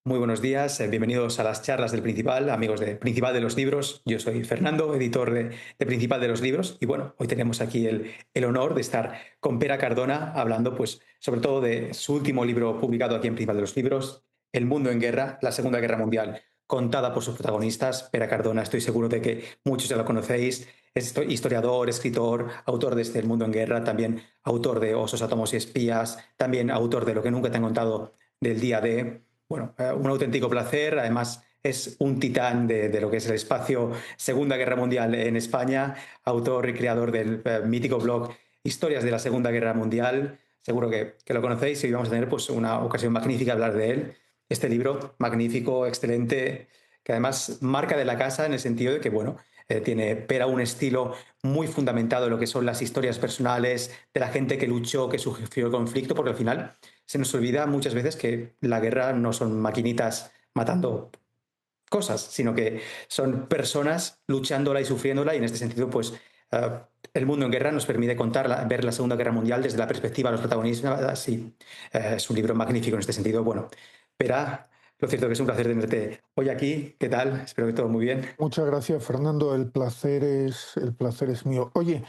Muy buenos días, bienvenidos a las charlas del Principal, amigos de Principal de los Libros. Yo soy Fernando, editor de Principal de los Libros, y bueno, hoy tenemos aquí el honor de estar con Pere Cardona hablando, pues, sobre todo de su último libro publicado aquí en Principal de los Libros, El mundo en guerra, la Segunda Guerra Mundial, contada por sus protagonistas. Pere Cardona, estoy seguro de que muchos ya lo conocéis, es historiador, escritor, autor de El mundo en guerra, también autor de Osos, átomos y espías, también autor de Lo que nunca te han contado del día de... Bueno, un auténtico placer. Además, es un titán de lo que es el espacio Segunda Guerra Mundial en España, autor y creador del mítico blog Historias de la Segunda Guerra Mundial. Seguro que lo conocéis y hoy vamos a tener pues, una ocasión magnífica de hablar de él. Este libro, magnífico, excelente, que además marca de la casa en el sentido de que, bueno, tiene Pera un estilo muy fundamentado en lo que son las historias personales de la gente que luchó, que sufrió el conflicto, porque al final se nos olvida muchas veces que la guerra no son maquinitas matando cosas, sino que son personas luchándola y sufriéndola, y en este sentido, pues, el mundo en guerra nos permite contarla, ver la Segunda Guerra Mundial desde la perspectiva de los protagonistas, y es un libro magnífico en este sentido. Bueno, Pera, lo cierto que es un placer tenerte hoy aquí. ¿Qué tal? Espero que todo muy bien. Muchas gracias, Fernando. El placer es mío. Oye,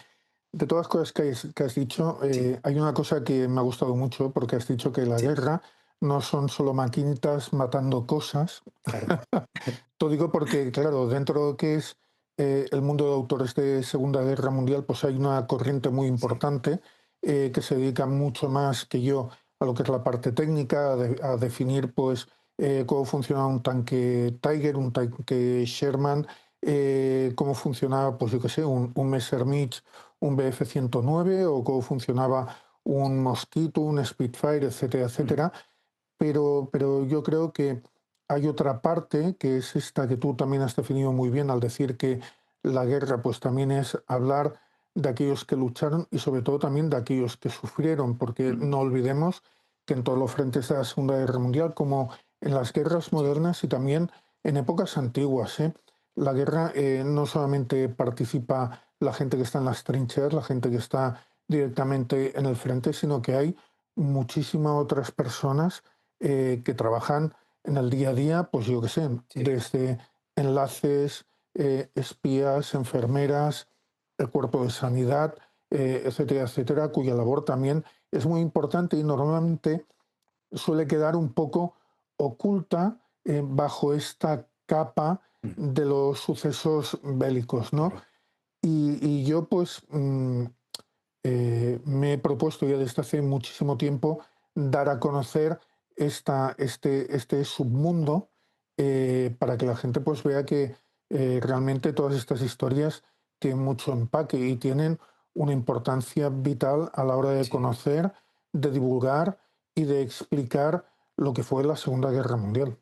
de todas las cosas que has dicho, Sí, hay una cosa que me ha gustado mucho porque has dicho que la sí, guerra no son solo maquinitas matando cosas. claro. Lo digo porque, claro, dentro de lo que es el mundo de autores de Segunda Guerra Mundial, pues hay una corriente muy Sí, importante que se dedica mucho más que yo a lo que es la parte técnica, a definir pues cómo funciona un tanque Tiger, un tanque Sherman, cómo funcionaba, pues yo qué sé, un Messerschmitt, un Bf-109, o cómo funcionaba un Mosquito, un Spitfire, etcétera, mm, etcétera. Pero yo creo que hay otra parte, que es esta que tú también has definido muy bien al decir que la guerra pues también es hablar de aquellos que lucharon y sobre todo también de aquellos que sufrieron, porque mm, no olvidemos que en todos los frentes de la Segunda Guerra Mundial, como en las guerras sí, modernas y también en épocas antiguas, la guerra no solamente participa la gente que está en las trincheras, la gente que está directamente en el frente, sino que hay muchísimas otras personas que trabajan en el día a día, pues yo qué sé, sí, desde enlaces, espías, enfermeras, el cuerpo de sanidad, etcétera, etcétera, cuya labor también es muy importante y normalmente suele quedar un poco oculta bajo esta capa mm, de los sucesos bélicos, ¿no? claro. Y yo pues me he propuesto ya desde hace muchísimo tiempo dar a conocer este submundo para que la gente pues vea que realmente todas estas historias tienen mucho empaque y tienen una importancia vital a la hora de Sí. conocer, de divulgar y de explicar lo que fue la Segunda Guerra Mundial.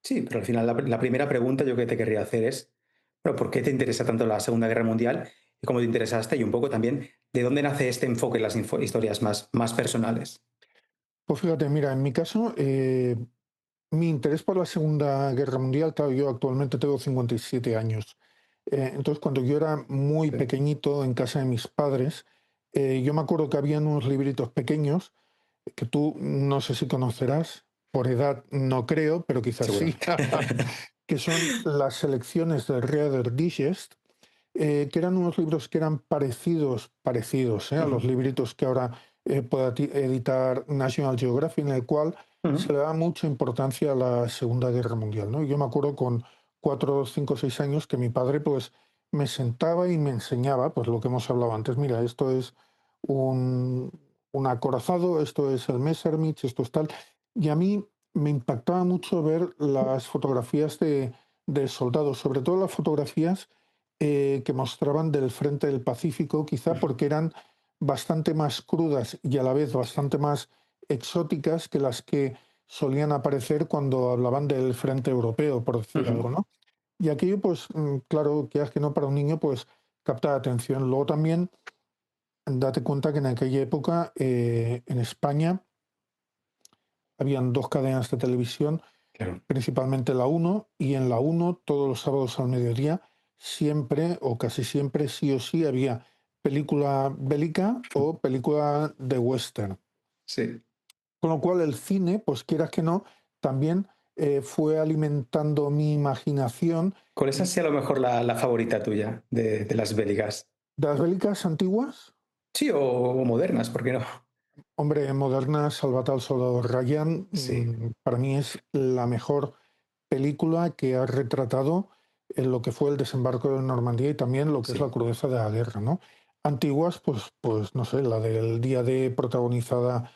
Sí, pero al final la primera pregunta yo que te querría hacer es, bueno, ¿por qué te interesa tanto la Segunda Guerra Mundial y cómo te interesaste? Y un poco también, ¿de dónde nace este enfoque en las historias más personales? Pues fíjate, mira, en mi caso, mi interés por la Segunda Guerra Mundial, claro, yo actualmente tengo 57 años. Entonces, cuando yo era muy Sí, pequeñito en casa de mis padres, yo me acuerdo que habían unos libritos pequeños que tú no sé si conocerás, por edad no creo, pero quizás seguro. sí, que son las selecciones del Reader Digest, que eran unos libros que eran parecidos a los Ujú, libritos que ahora puede editar National Geographic, en el cual se ujú, le da mucha importancia a la Segunda Guerra Mundial, ¿no? Yo me acuerdo con 4, 5, 6 años que mi padre pues me sentaba y me enseñaba pues lo que hemos hablado antes. Mira, esto es un, un acorazado, esto es el Messerschmitt, esto es tal. Y a mí me impactaba mucho ver las fotografías de soldados, sobre todo las fotografías que mostraban del frente del Pacífico, quizá ujú, porque eran bastante más crudas y a la vez sí, bastante más exóticas que las que solían aparecer cuando hablaban del frente europeo, por decir ujú, algo, ¿no? Y aquello, pues, claro, que es que no para un niño, pues capta la atención. Luego también, date cuenta que en aquella época en España habían dos cadenas de televisión, claro. principalmente la uno, y en la uno todos los sábados al mediodía, siempre o casi siempre, sí o sí, había película bélica o película de western. Sí, Con lo cual el cine, pues quieras que no, también fue alimentando mi imaginación. ¿Cuál es así a lo mejor la favorita tuya de las bélicas? De las bélicas antiguas, Sí, o modernas, ¿por qué no? hombre, moderna, Salvat al Soldado Ryan, Sí, para mí es la mejor película que ha retratado lo que fue el desembarco de Normandía y también lo que es la sí, crudeza de la guerra, ¿no? Antiguas, pues no sé, la del Día D protagonizada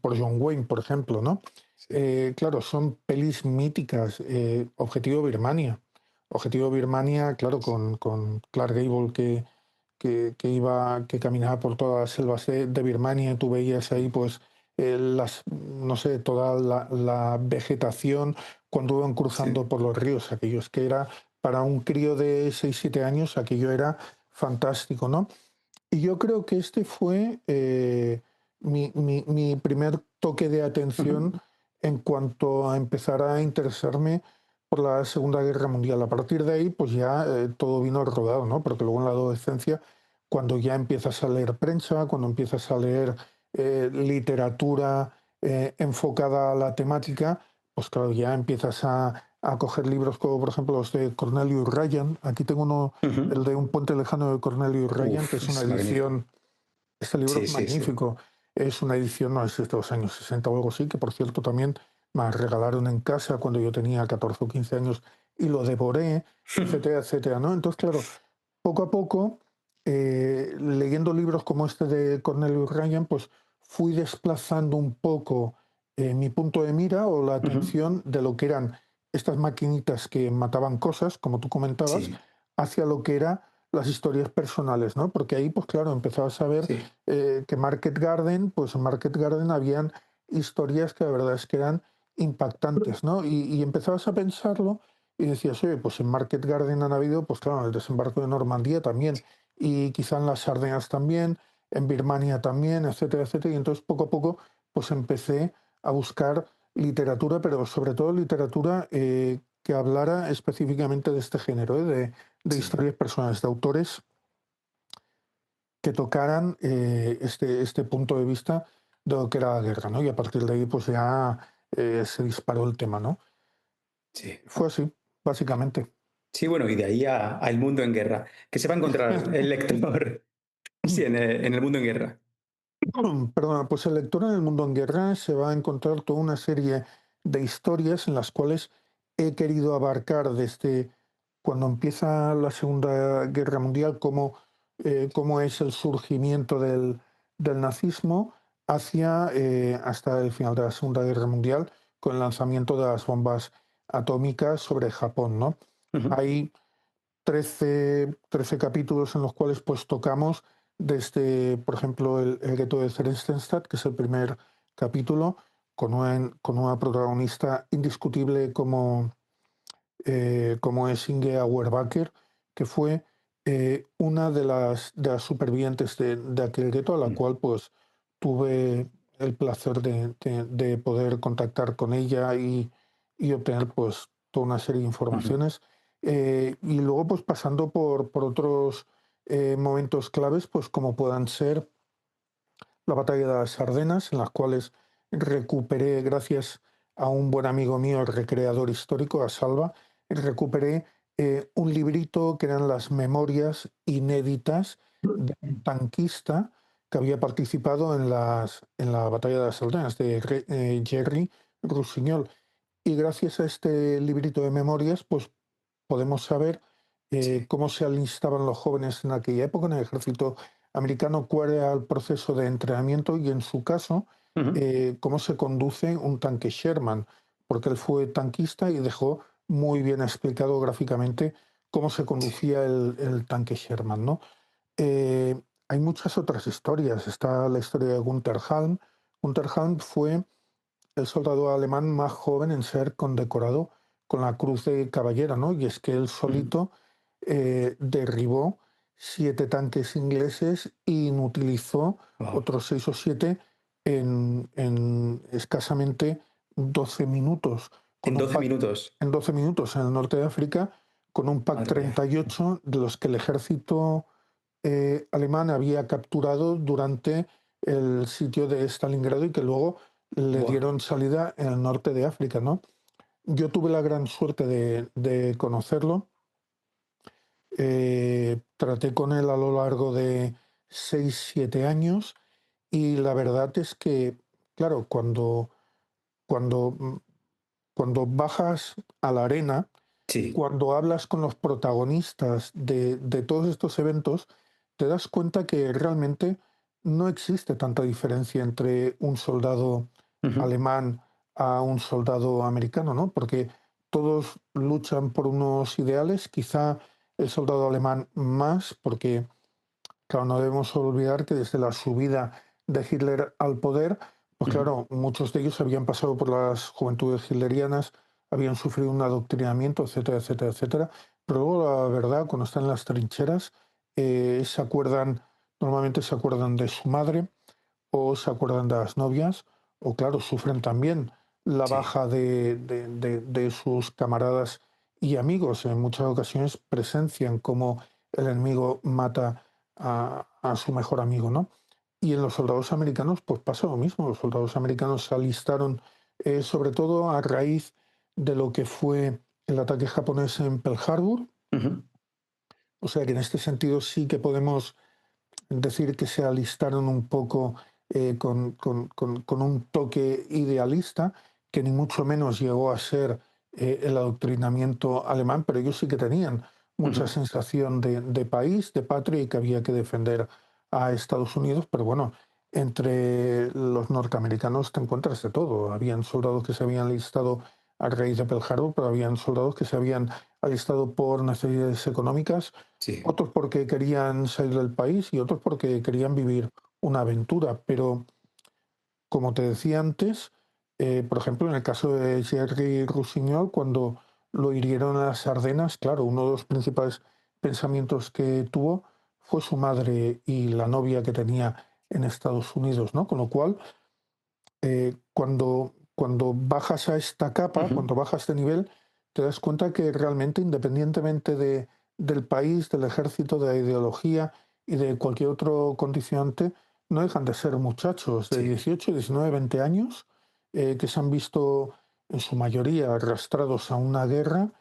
por John Wayne, por ejemplo, ¿no? sí, Claro, son pelis míticas. Objetivo Birmania. Objetivo Birmania, claro, con Clark Gable que caminaba por todas las selvas de Birmania, y tú veías ahí pues no sé, toda la vegetación cuando iban sí. cruzando por los ríos, aquellos que era, para un crío de 6 7 años, aquello era fantástico, ¿no? Y yo creo que este fue mi primer toque de atención Ujú. en cuanto a empezar a interesarme por la Segunda Guerra Mundial. A partir de ahí, pues ya todo vino rodado, ¿no? Porque luego en la adolescencia, cuando ya empiezas a leer prensa, cuando empiezas a leer literatura enfocada a la temática, pues claro, ya empiezas a coger libros como, por ejemplo, los de Cornelius Ryan. Aquí tengo uno, Ujú. el de Un puente lejano de Cornelius Ryan, que Uf, es una es magnífico. edición, este libro Sí, es sí, sí. magnífico, es una edición, no es de los años 60 o algo así, que por cierto también me regalaron en casa cuando yo tenía 14 o 15 años y lo devoré, etcétera, etcétera, ¿no? Entonces, claro, poco a poco, leyendo libros como este de Cornelius Ryan, pues fui desplazando un poco mi punto de mira o la Ujú. atención de lo que eran estas maquinitas que mataban cosas, como tú comentabas, Sí, hacia lo que era las historias personales, ¿no? Porque ahí, pues claro, empezabas a ver sí. que Market Garden, pues en Market Garden habían historias que la verdad es que eran impactantes, ¿no? Y empezabas a pensarlo y decías, oye, pues en Market Garden han habido, pues claro, en el desembarco de Normandía también, y quizá en las Sardenas también, en Birmania también, etcétera, etcétera. Y entonces poco a poco, pues empecé a buscar literatura, pero sobre todo literatura que hablara específicamente de este género, de Sí. historias personales, de autores que tocaran este punto de vista de lo que era la guerra, ¿no? Y a partir de ahí, pues ya se disparó el tema, ¿no? Sí. Fue así, básicamente. Sí, bueno, y de ahí a El mundo en guerra. ¿Qué se va a encontrar el lector? Sí, en El mundo en guerra. Perdona, pues el lector en el mundo en guerra se va a encontrar toda una serie de historias en las cuales he querido abarcar desde cuando empieza la Segunda Guerra Mundial, cómo es el surgimiento del nazismo, hacia hasta el final de la Segunda Guerra Mundial, con el lanzamiento de las bombas atómicas sobre Japón, ¿no? Ujú. Hay 13 capítulos en los cuales pues tocamos desde, por ejemplo, el gueto de Theresienstadt, que es el primer capítulo, con una protagonista indiscutible como es Inge Auerbacher, que fue una de las supervivientes de aquel gueto, a la Mm. cual pues tuve el placer de poder contactar con ella y obtener pues toda una serie de Ujú. informaciones. Y luego pues pasando por otros momentos claves, pues como puedan ser la batalla de las Ardenas, en las cuales recuperé, gracias a un buen amigo mío, el recreador histórico, a Salva, recuperé un librito que eran las memorias inéditas de un tanquista que había participado en la batalla de las Ardenas, de Jerry Rusiñol. Y gracias a este librito de memorias, pues podemos saber Sí. cómo se alistaban los jóvenes en aquella época en el ejército americano, cuál era el proceso de entrenamiento y en su caso, Ujú. cómo se conduce un tanque Sherman, porque él fue tanquista y dejó muy bien explicado gráficamente cómo se Sí. conducía el tanque Sherman, ¿no? Hay muchas otras historias. Está la historia de Gunther Halm. Gunther Halm fue el soldado alemán más joven en ser condecorado con la Cruz de Caballero, ¿no? Y es que él Ujú. solito derribó 7 tanques ingleses e inutilizó Wao. otros 6 o 7 en escasamente 12 minutos, En con un 12 PAC minutos. en 12 minutos en el norte de África, con un PAC Madre mía. 38 de los que el ejército alemán había capturado durante el sitio de Stalingrado y que luego le Buah. dieron salida en el norte de África, ¿no? Yo tuve la gran suerte de conocerlo. Traté con él a lo largo de 6 7 años y la verdad es que, claro, cuando, cuando bajas a la arena, Sí. cuando hablas con los protagonistas de todos estos eventos, te das cuenta que realmente no existe tanta diferencia entre un soldado Ujú. alemán a un soldado americano, ¿no? Porque todos luchan por unos ideales, quizá el soldado alemán más, porque claro, no debemos olvidar que desde la subida de Hitler al poder, pues Ujú. claro, muchos de ellos habían pasado por las juventudes hitlerianas, habían sufrido un adoctrinamiento, etcétera, etcétera, etcétera. Pero luego, la verdad, cuando están en las trincheras, se acuerdan, normalmente se acuerdan de su madre o se acuerdan de las novias, o claro, sufren también la Sí, baja de sus camaradas y amigos. En muchas ocasiones presencian cómo el enemigo mata a su mejor amigo, ¿no? Y en los soldados americanos, pues pasa lo mismo. Los soldados americanos se alistaron, sobre todo a raíz de lo que fue el ataque japonés en Pearl Harbor. ujú, O sea que en este sentido sí que podemos decir que se alistaron un poco con un toque idealista, que ni mucho menos llegó a ser el adoctrinamiento alemán, pero ellos sí que tenían mucha ujú. sensación de país, de patria y que había que defender a Estados Unidos, pero bueno, entre los norteamericanos te encuentras de todo. Habían soldados que se habían alistado a raíz de Pearl Harbor, pero habían soldados que se habían alistado por necesidades económicas, Sí, otros porque querían salir del país y otros porque querían vivir una aventura. Pero, como te decía antes, por ejemplo, en el caso de Jerry Rousignol, cuando lo hirieron en las Ardenas, claro, uno de los principales pensamientos que tuvo fue su madre y la novia que tenía en Estados Unidos, ¿no? Con lo cual, cuando bajas a esta capa, ujú. cuando bajas de nivel, te das cuenta que realmente, independientemente del país, del ejército, de la ideología y de cualquier otro condicionante, no dejan de ser muchachos de Sí. 18 19 20 años que se han visto en su mayoría arrastrados a una guerra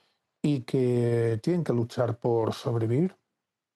y que tienen que luchar por sobrevivir.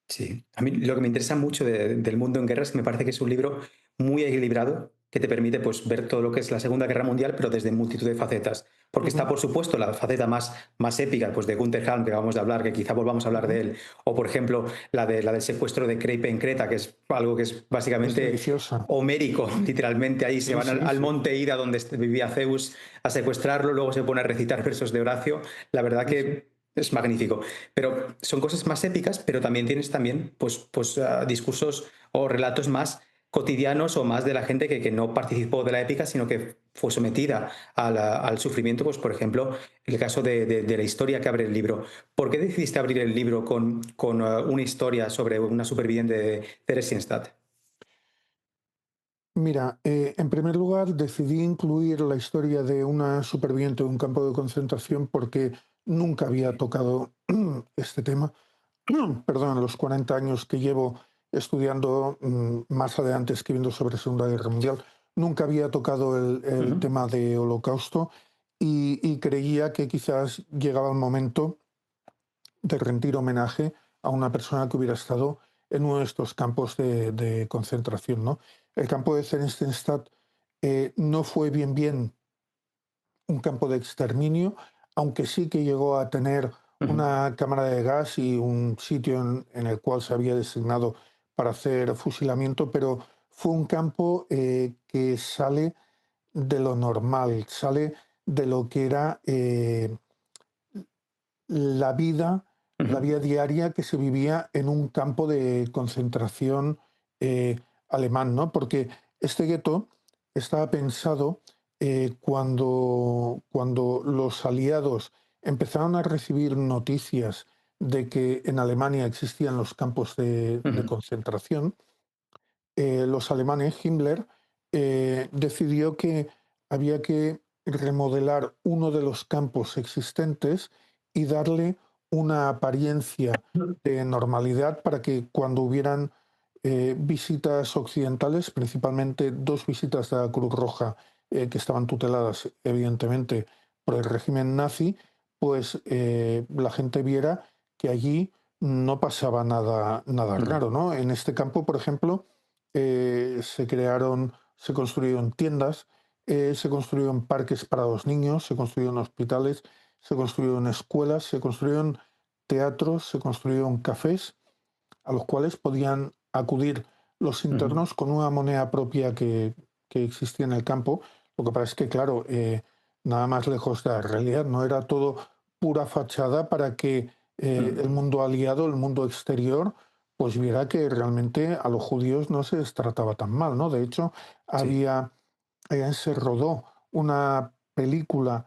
Sí, a mí lo que me interesa mucho del mundo en guerra es que me parece que es un libro muy equilibrado que te permite pues, ver todo lo que es la Segunda Guerra Mundial, pero desde multitud de facetas. Porque está, Ujú, por supuesto, la faceta más épica pues, de Gunther Hahn, que acabamos de hablar, que quizá volvamos a hablar de ujú. él. O, por ejemplo, la del secuestro de Creipe en Creta, que es algo que es Es básicamente deliciosa. homérico, literalmente. Ahí se Sí, van sí, al sí. monte Ida, donde vivía Zeus, a secuestrarlo, luego se pone a recitar versos de Horacio. La verdad Sí, sí. que es magnífico. Pero son cosas más épicas, pero también tienes también discursos o relatos más cotidianos o más de la gente que no participó de la épica, sino que fue sometida al sufrimiento. Pues, por ejemplo, el caso de la historia que abre el libro. ¿Por qué decidiste abrir el libro con una historia sobre una superviviente de Theresienstadt? Mira, en primer lugar decidí incluir la historia de una superviviente de un campo de concentración porque nunca había tocado este tema. Perdón, en los 40 años que llevo estudiando, más adelante escribiendo sobre Segunda Guerra Mundial, nunca había tocado el Ujú. tema de Holocausto y creía que quizás llegaba el momento de rendir homenaje a una persona que hubiera estado en uno de estos campos de concentración, ¿no? El campo de Theresienstadt no fue bien un campo de exterminio, aunque sí que llegó a tener Ujú. una cámara de gas y un sitio en el cual se había designado para hacer fusilamiento, pero fue un campo que sale de lo normal, sale de lo que era la vida, la Ujú. vida diaria que se vivía en un campo de concentración alemán, ¿no? Porque este gueto estaba pensado cuando los aliados empezaron a recibir noticias de que en Alemania existían los campos de Ujú. concentración. Los alemanes, Himmler, decidió que había que remodelar uno de los campos existentes y darle una apariencia de normalidad para que cuando hubieran visitas occidentales, principalmente dos visitas de la Cruz Roja, que estaban tuteladas evidentemente por el régimen nazi, pues la gente viera que allí no pasaba nada Mm, raro, ¿no? En este campo, por ejemplo, se construyeron tiendas, se construyeron parques para los niños, se construyeron hospitales, se construyeron escuelas, se construyeron teatros, se construyeron cafés a los cuales podían acudir los ujú. internos con una moneda propia que existía en el campo. Lo que pasa es que, claro, nada más lejos de la realidad, no era todo pura fachada para que Mm, el mundo aliado, el mundo exterior, pues viera que realmente a los judíos no se les trataba tan mal, ¿no? De hecho, sí. había, se rodó una película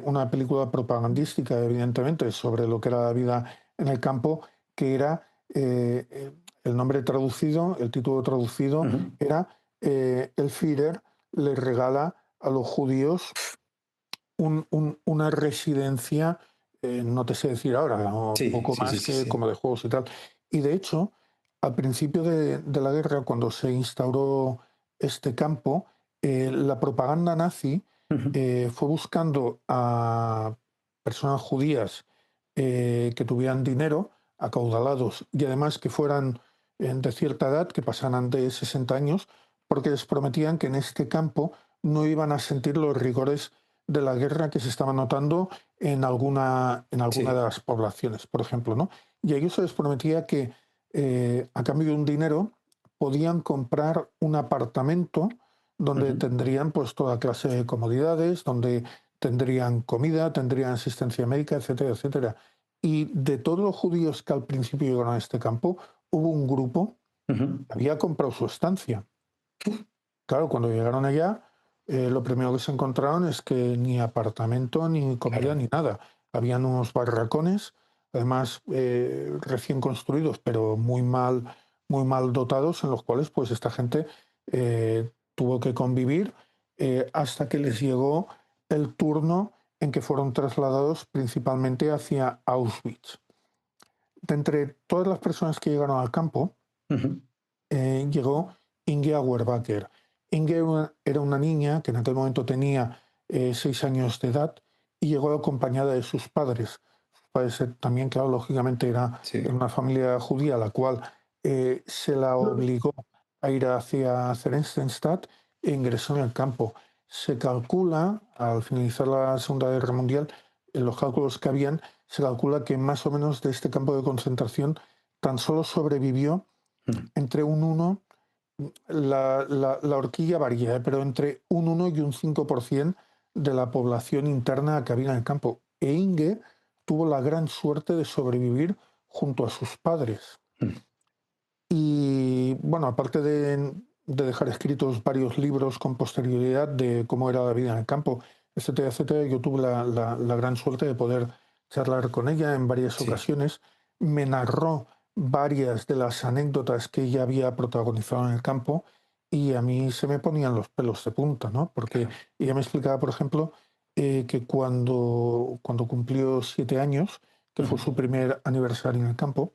una película propagandística, evidentemente, sobre lo que era la vida en el campo, que era el nombre traducido, el título traducido Ujú. era El Führer le regala a los judíos una residencia, no te sé decir ahora, ¿no? Sí, Poco sí, sí, más sí, que sí. como de juegos y tal. Y de hecho, al principio de la guerra, cuando se instauró este campo, la propaganda nazi Ujú. fue buscando a personas judías que tuvieran dinero, acaudalados, y además que fueran de cierta edad, que pasaran de 60 años, porque les prometían que en este campo no iban a sentir los rigores de la guerra que se estaba notando en alguna de Sí. las poblaciones, por ejemplo, ¿no? Y a ellos se les prometía que a cambio de un dinero podían comprar un apartamento donde Ujú. tendrían pues toda clase de comodidades, donde tendrían comida, tendrían asistencia médica, etcétera, etcétera. Y de todos los judíos que al principio llegaron a este campo, hubo un grupo Ujú. que había comprado su estancia. Claro, cuando llegaron allá, lo primero que se encontraron es que ni apartamento, ni comida, Claro. ni nada. Habían unos barracones, además recién construidos, pero muy mal dotados, en los cuales pues esta gente tuvo que convivir hasta que les llegó el turno en que fueron trasladados principalmente hacia Auschwitz. De entre todas las personas que llegaron al campo, Ujú. llegó Inge Auerbacher. Inge era una niña que en aquel momento tenía 6 años de edad y llegó acompañada de sus padres. Sus padres también, claro, lógicamente era Sí. una familia judía, la cual se la obligó a ir hacia Theresienstadt e ingresó en el campo. Se calcula, al finalizar la Segunda Guerra Mundial, en los cálculos que habían, se calcula que más o menos de este campo de concentración tan solo sobrevivió Mm. entre un 1, la horquilla varía, pero entre un 1 y un 5% de la población interna que había en el campo. E Inge tuvo la gran suerte de sobrevivir junto a sus padres. Mm. Y bueno, aparte de dejar escritos varios libros con posterioridad de cómo era la vida en el campo, etcétera, etcétera, yo tuve la gran suerte de poder charlar con ella en varias Sí. ocasiones. Me narró varias de las anécdotas que ella había protagonizado en el campo y a mí se me ponían los pelos de punta, ¿no? Porque Claro. ella me explicaba, por ejemplo, que cuando cumplió 7 años, que fue Ujú. su primer aniversario en el campo,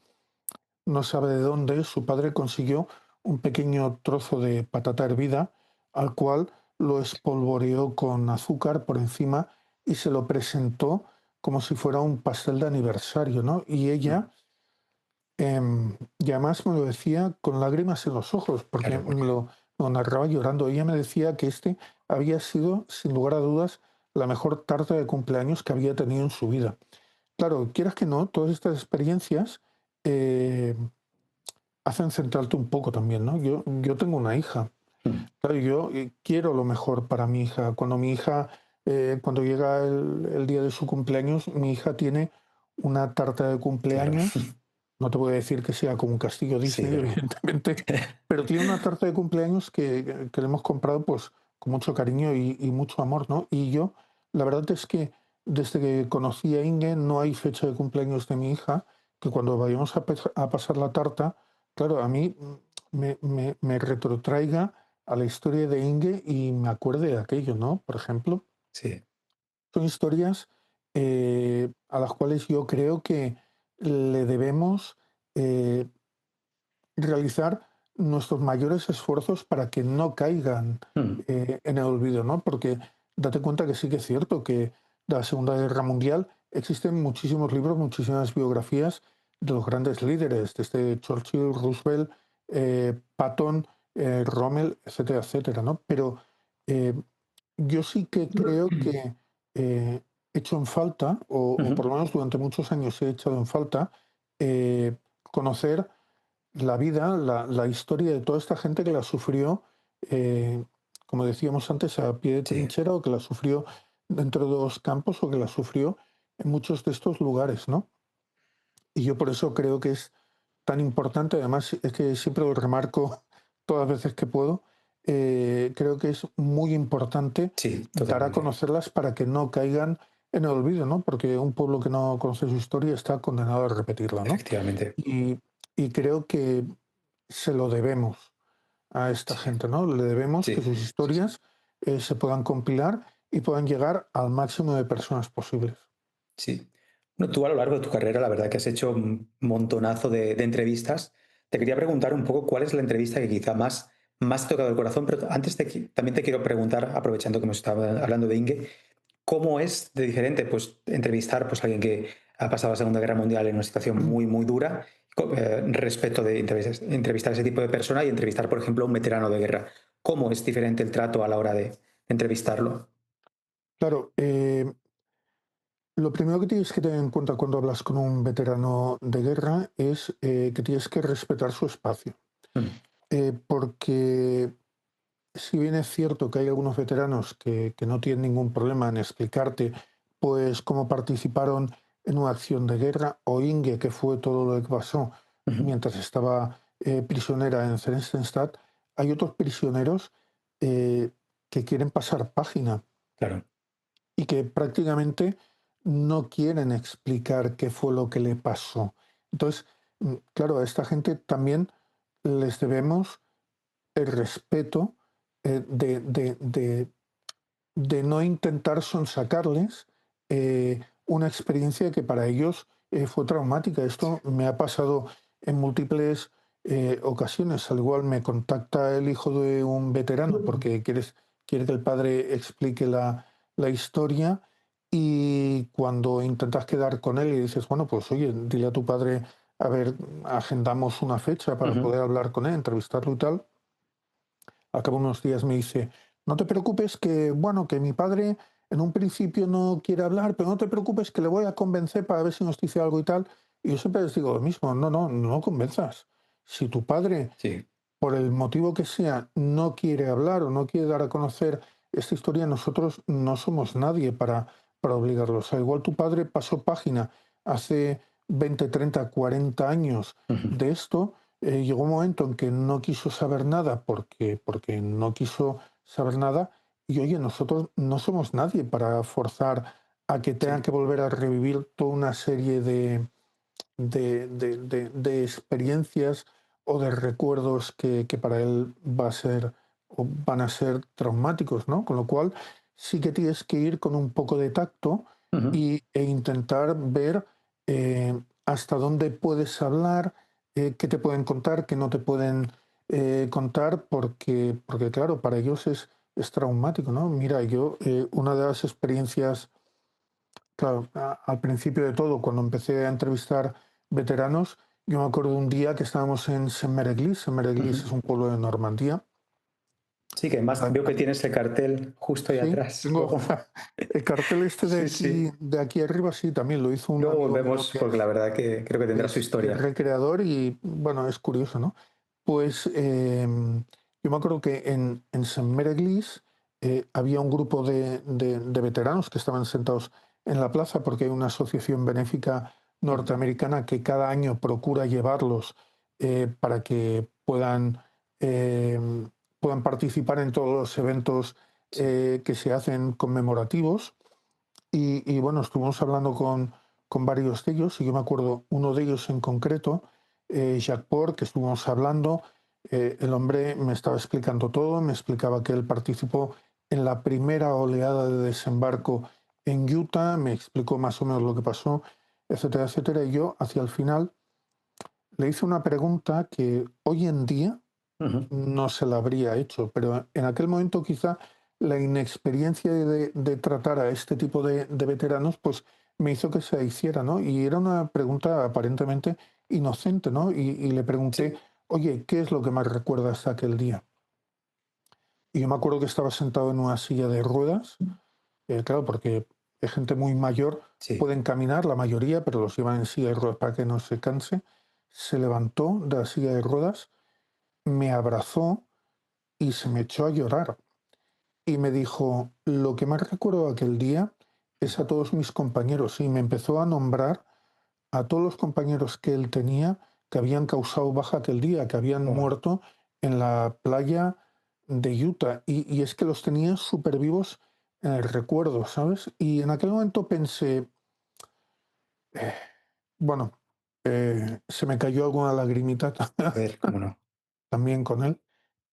no sabe de dónde, su padre consiguió un pequeño trozo de patata hervida, al cual lo espolvoreó con azúcar por encima y se lo presentó como si fuera un pastel de aniversario, ¿no? Y Mm. ella, y además me lo decía con lágrimas en los ojos, porque Claro, porque lo narraba llorando. Ella me decía que este había sido, sin lugar a dudas, la mejor tarta de cumpleaños que había tenido en su vida. Claro, quieras que no, todas estas experiencias eh, hacen centrarte un poco también, ¿no? Yo tengo una hija. mm, Claro, yo quiero lo mejor para mi hija. Cuando mi hija, cuando llega el día de su cumpleaños, mi hija tiene una tarta de claro. cumpleaños. No te voy a decir que sea como un castillo Sí, Disney, pero evidentemente, pero tiene una tarta de cumpleaños que le hemos comprado pues con mucho cariño y mucho amor, ¿no? Y yo, la verdad es que desde que conocí a Inge, no hay fecha de cumpleaños de mi hija, que cuando vayamos a pasar la tarta, claro, a mí me retrotraiga a la historia de Inge y me acuerde de aquello, ¿no? Por ejemplo, sí. son historias a las cuales yo creo que le debemos eh, realizar nuestros mayores esfuerzos para que no caigan Mm. en el olvido, ¿no? Porque date cuenta que sí que es cierto que de la Segunda Guerra Mundial existen muchísimos libros, muchísimas biografías de los grandes líderes, desde Churchill, Roosevelt, Patton, Rommel, etcétera, etcétera, ¿no? Pero eh, yo sí que creo que he hecho en falta, o por Ujú. lo menos durante muchos años he echado en falta, conocer la vida, la historia de toda esta gente que la sufrió, eh, como decíamos antes, a pie de Sí, trinchera, o que la sufrió dentro de los campos, o que la sufrió en muchos de estos lugares, ¿no? Y yo por eso creo que es tan importante, además es que siempre lo remarco todas las veces que puedo, creo que es muy importante sí, dar a totalmente. conocerlas para que no caigan en el olvido, ¿no? Porque un pueblo que no conoce su historia está condenado a repetirla, ¿no? Efectivamente. Y, y creo que se lo debemos a esta Sí, gente, ¿no? Le debemos que sí, sus historias se puedan compilar y puedan llegar al máximo de personas posibles. sí. Bueno, tú a lo largo de tu carrera, la verdad que has hecho un montonazo de entrevistas. Te quería preguntar un poco cuál es la entrevista que quizá más te ha tocado el corazón, pero antes también te quiero preguntar, aprovechando que hemos estado hablando de Inge, ¿cómo es de diferente pues, entrevistar pues, a alguien que ha pasado la Segunda Guerra Mundial en una situación muy, muy dura respecto de entrevistar a ese tipo de persona y entrevistar, por ejemplo, a un veterano de guerra? ¿Cómo es diferente el trato a la hora de entrevistarlo? Claro, lo primero que tienes que tener en cuenta cuando hablas con un veterano de guerra es que tienes que respetar su espacio. Mm, Porque si bien es cierto que hay algunos veteranos que no tienen ningún problema en explicarte pues cómo participaron en una acción de guerra, o Inge, que fue todo lo que pasó ujú, mientras estaba prisionera en Theresienstadt, hay otros prisioneros eh, que quieren pasar página claro, y que prácticamente no quieren explicar qué fue lo que le pasó. Entonces, claro, a esta gente también les debemos el respeto de no intentar sonsacarles una experiencia que para ellos fue traumática. Esto me ha pasado en múltiples ocasiones. Al igual me contacta el hijo de un veterano porque quiere que el padre explique la historia, y cuando intentas quedar con él y dices, bueno, pues oye, dile a tu padre, a ver, agendamos una fecha para ujú, poder hablar con él, entrevistarlo y tal. Al cabo de unos días me dice, no te preocupes que, bueno, que mi padre en un principio no quiere hablar, pero no te preocupes que le voy a convencer para ver si nos dice algo y tal. Y yo siempre les digo lo mismo, no convenzas. Si tu padre, sí, por el motivo que sea, no quiere hablar o no quiere dar a conocer esta historia, nosotros no somos nadie para obligarlos. Al igual tu padre pasó página hace 20, 30, 40 años ujú, de esto. Llegó un momento en que no quiso saber nada porque no quiso saber nada, y oye, nosotros no somos nadie para forzar a que tengan sí, que volver a revivir toda una serie de experiencias o de recuerdos que para él va a ser o van a ser traumáticos, ¿no? Con lo cual sí que tienes que ir con un poco de tacto ujú, e intentar ver hasta dónde puedes hablar, qué te pueden contar, qué no te pueden contar, porque claro, para ellos es traumático, ¿no? Mira, yo una de las experiencias. Claro, al principio de todo, cuando empecé a entrevistar veteranos, yo me acuerdo de un día que estábamos en Saint-Méréglise. Saint-Méréglise es ujú. un pueblo de Normandía. Sí, que además veo que tienes el cartel justo ahí Sí, atrás. tengo Luego, el cartel este sí, sí. de aquí arriba, sí, también lo hizo un Luego amigo mío volvemos porque la verdad que creo que tendrá su que es historia. recreador, y bueno, es curioso, ¿no? Pues yo me acuerdo que en Saint-Méréglise había un grupo de veteranos que estaban sentados en la plaza porque hay una asociación benéfica Ujú, norteamericana que cada año procura llevarlos para que eh, puedan participar en todos los eventos sí. que se hacen conmemorativos. Y bueno, estuvimos hablando con varios de ellos, y yo me acuerdo uno de ellos en concreto, Jacques Port, que estuvimos hablando. El hombre me estaba explicando todo, me explicaba que él participó en la primera oleada de desembarco en Utah, me explicó más o menos lo que pasó, etcétera, etcétera. Y yo, hacia el final, le hice una pregunta que hoy en día Ujú, no se la habría hecho, pero en aquel momento quizá la inexperiencia de tratar a este tipo de veteranos, pues me hizo que se hiciera, ¿no? Y era una pregunta aparentemente inocente, ¿no? Y le pregunté, Sí, oye, ¿qué es lo que más recuerdas de aquel día? Y yo me acuerdo que estaba sentado en una silla de ruedas, claro, porque es gente muy mayor, sí. pueden caminar la mayoría, pero los llevan en silla de ruedas para que no se canse. Se levantó de la silla de ruedas, me abrazó y se me echó a llorar. Y me dijo, lo que más recuerdo de aquel día es a todos mis compañeros. Y me empezó a nombrar a todos los compañeros que él tenía que habían causado baja aquel día, que habían Guau. muerto en la playa de Utah. Y es que los tenía súper vivos en el recuerdo, ¿sabes? Y en aquel momento pensé, eh, bueno, se me cayó alguna lagrimita A ver, cómo no. también con él.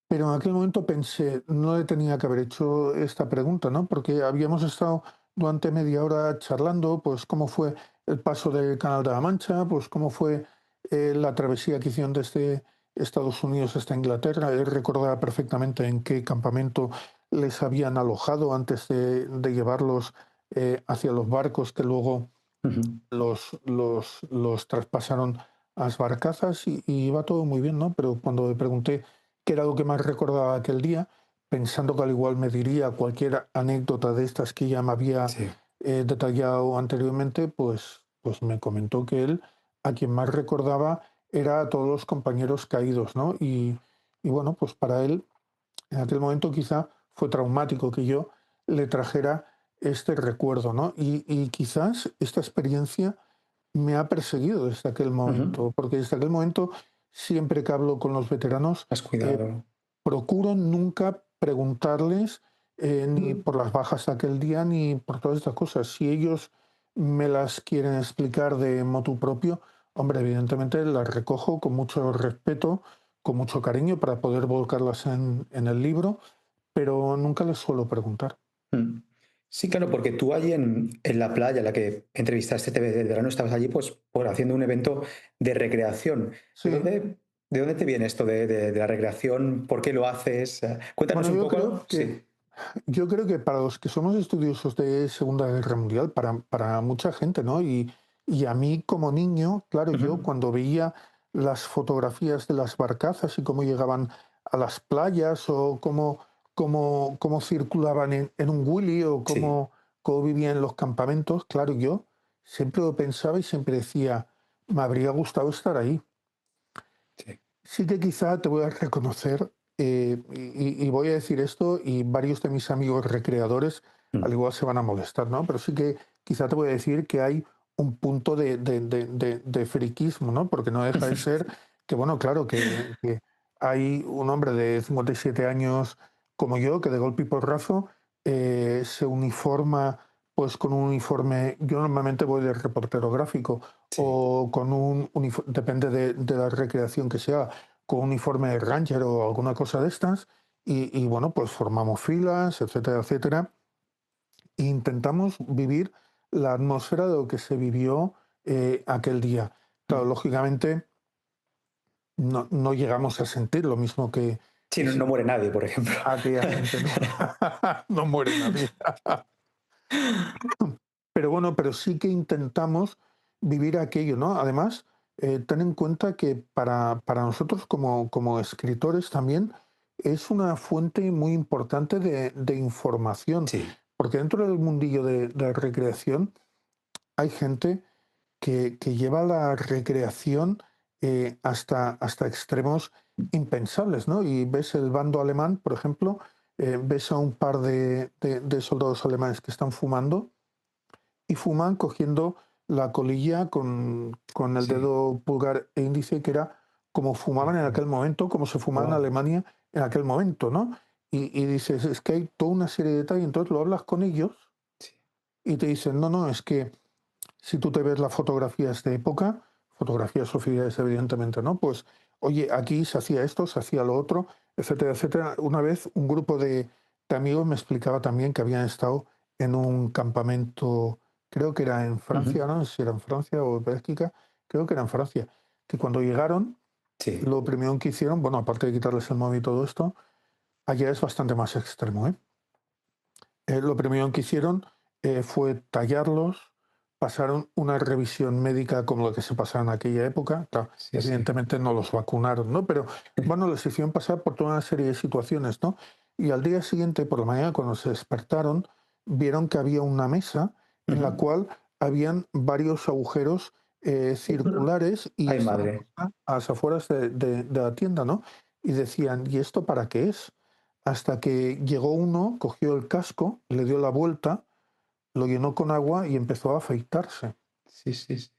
Pero en aquel momento pensé, no le tenía que haber hecho esta pregunta, ¿no? Porque habíamos estado durante media hora charlando, pues cómo fue el paso del Canal de la Mancha, pues cómo fue la travesía que hicieron desde Estados Unidos hasta Inglaterra. Él recordaba perfectamente en qué campamento les habían alojado antes de llevarlos hacia los barcos que luego Ujú. los traspasaron a las barcazas y iba todo muy bien, ¿no? Pero cuando le pregunté qué era lo que más recordaba aquel día, pensando que al igual me diría cualquier anécdota de estas que ya me había Sí. detallado anteriormente, pues me comentó que él a quien más recordaba era a todos los compañeros caídos, ¿no? Y bueno, pues para él en aquel momento quizá fue traumático que yo le trajera este recuerdo, ¿no? Y quizás esta experiencia me ha perseguido desde aquel Ujú. momento, porque desde aquel momento, siempre que hablo con los veteranos, Has eh, cuidado. procuro nunca preguntarles ni por las bajas de aquel día ni por todas estas cosas. Si ellos me las quieren explicar de motu propio, hombre, evidentemente las recojo con mucho respeto, con mucho cariño para poder volcarlas en el libro, pero nunca les suelo preguntar. Mm. Sí, claro, porque tú allí en la playa en la que entrevistaste de verano estabas allí pues por haciendo un evento de recreación. Sí, De dónde te viene esto de la recreación? ¿Por qué lo haces? Cuéntanos bueno, un yo poco. creo que Sí. Yo creo que para los que somos estudiosos de Segunda Guerra Mundial, para mucha gente, ¿no? Y a mí como niño, claro, yo Ujú. cuando veía las fotografías de las barcazas y cómo llegaban a las playas o cómo circulaban en un Willy o Sí, cómo vivían en los campamentos, claro, yo siempre lo pensaba y siempre decía, me habría gustado estar ahí. sí. Sí que quizá te voy a reconocer, y voy a decir esto, y varios de mis amigos recreadores al Mm. igual se van a molestar, ¿no? Pero sí que quizá te voy a decir que hay un punto de friquismo, ¿no? Porque no deja de ser que, bueno, claro, que hay un hombre de 57 años como yo, que de golpe y porrazo se uniforma, pues con un uniforme, yo normalmente voy de reportero gráfico, Sí. o con un uniforme, depende de la recreación que sea, con un uniforme de ranger o alguna cosa de estas, y bueno, pues formamos filas, etcétera, etcétera, e intentamos vivir la atmósfera de lo que se vivió aquel día. Claro, Mm. lógicamente no llegamos a sentir lo mismo Sí, que no, no sintió muere nadie, por ejemplo. aquella gente, ¿no? No muere nadie. Pero bueno, pero sí que intentamos vivir aquello, ¿no? Además, ten en cuenta que para nosotros como escritores también es una fuente muy importante de información, Sí, porque dentro del mundillo de la recreación hay gente que lleva la recreación hasta extremos impensables, ¿no? Y ves el bando alemán, por ejemplo, ves a un par de soldados alemanes que están fumando y fuman cogiendo la colilla con el sí. dedo pulgar e índice, que era como fumaban en aquel momento, como se fumaba en Wow. Alemania en aquel momento, ¿no? Y dices, es que hay toda una serie de detalles, entonces lo hablas con ellos Sí. y te dicen, no, no, es que si tú te ves las fotografías de época, fotografías oficiales evidentemente, ¿no? Pues, oye, aquí se hacía esto, se hacía lo otro, etcétera, etcétera. Una vez un grupo de amigos me explicaba también que habían estado en un campamento, creo que era en Francia, Ujú. no sé si era en Francia o en Bélgica, creo que era en Francia, que cuando llegaron, Sí. lo primero que hicieron, bueno, aparte de quitarles el móvil y todo esto, allá es bastante más extremo, ¿eh? lo primero que hicieron fue tallarlos, pasaron una revisión médica como la que se pasaba en aquella época. Claro, Sí, sí. evidentemente no los vacunaron, ¿no? Pero bueno, les hicieron pasar por toda una serie de situaciones, ¿no? Y al día siguiente, por la mañana, cuando se despertaron, vieron que había una mesa en la Ujú. cual habían varios agujeros circulares y Ay, estaban madre. a las afueras de la tienda, ¿no? Y decían, ¿y esto para qué es? Hasta que llegó uno, cogió el casco, le dio la vuelta, lo llenó con agua y empezó a afeitarse. Sí, sí, sí.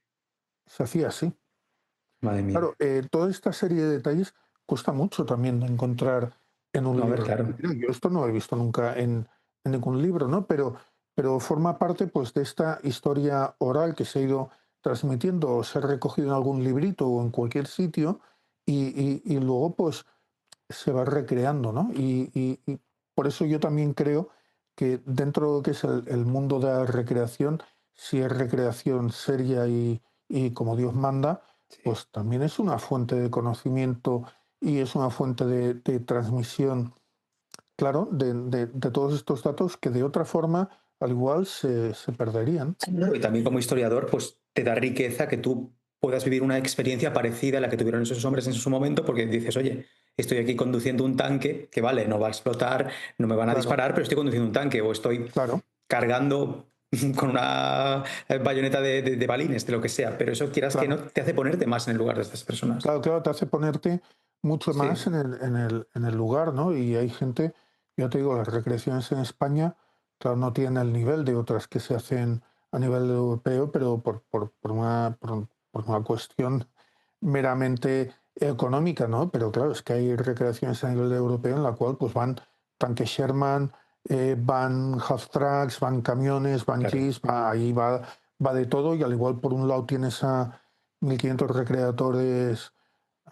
Se hacía así. Madre Claro, mía. toda esta serie de detalles cuesta mucho también de encontrar en un No, a ver, libro. claro. Mira, yo esto no lo he visto nunca en ningún libro, ¿no? Pero forma parte pues, de esta historia oral que se ha ido transmitiendo o se ha recogido en algún librito o en cualquier sitio y luego pues se va recreando, ¿no? Y por eso yo también creo que dentro de lo que es el mundo de la recreación, si es recreación seria y como Dios manda, Sí. pues también es una fuente de conocimiento y es una fuente de transmisión, claro, de todos estos datos que de otra forma al igual se perderían. Claro, y también como historiador, pues te da riqueza que tú puedas vivir una experiencia parecida a la que tuvieron esos hombres en su momento, porque dices, oye, estoy aquí conduciendo un tanque que vale, no va a explotar, no me van a Claro, disparar, pero estoy conduciendo un tanque, o estoy claro, cargando con una bayoneta de balines, de lo que sea, pero eso quieras que no, claro. te hace ponerte más en el lugar de estas personas. Claro, claro, te hace ponerte mucho más Sí, en el lugar, ¿no? Y hay gente, ya te digo, las recreaciones en España, claro, no tienen el nivel de otras que se hacen a nivel europeo, pero por una cuestión meramente económica, ¿no? Pero claro, es que hay recreaciones a nivel europeo en la cual pues van tanques Sherman, van half tracks, van camiones, van claro. jeeps, ahí va de todo y al igual por un lado tienes a 1.500 recreadores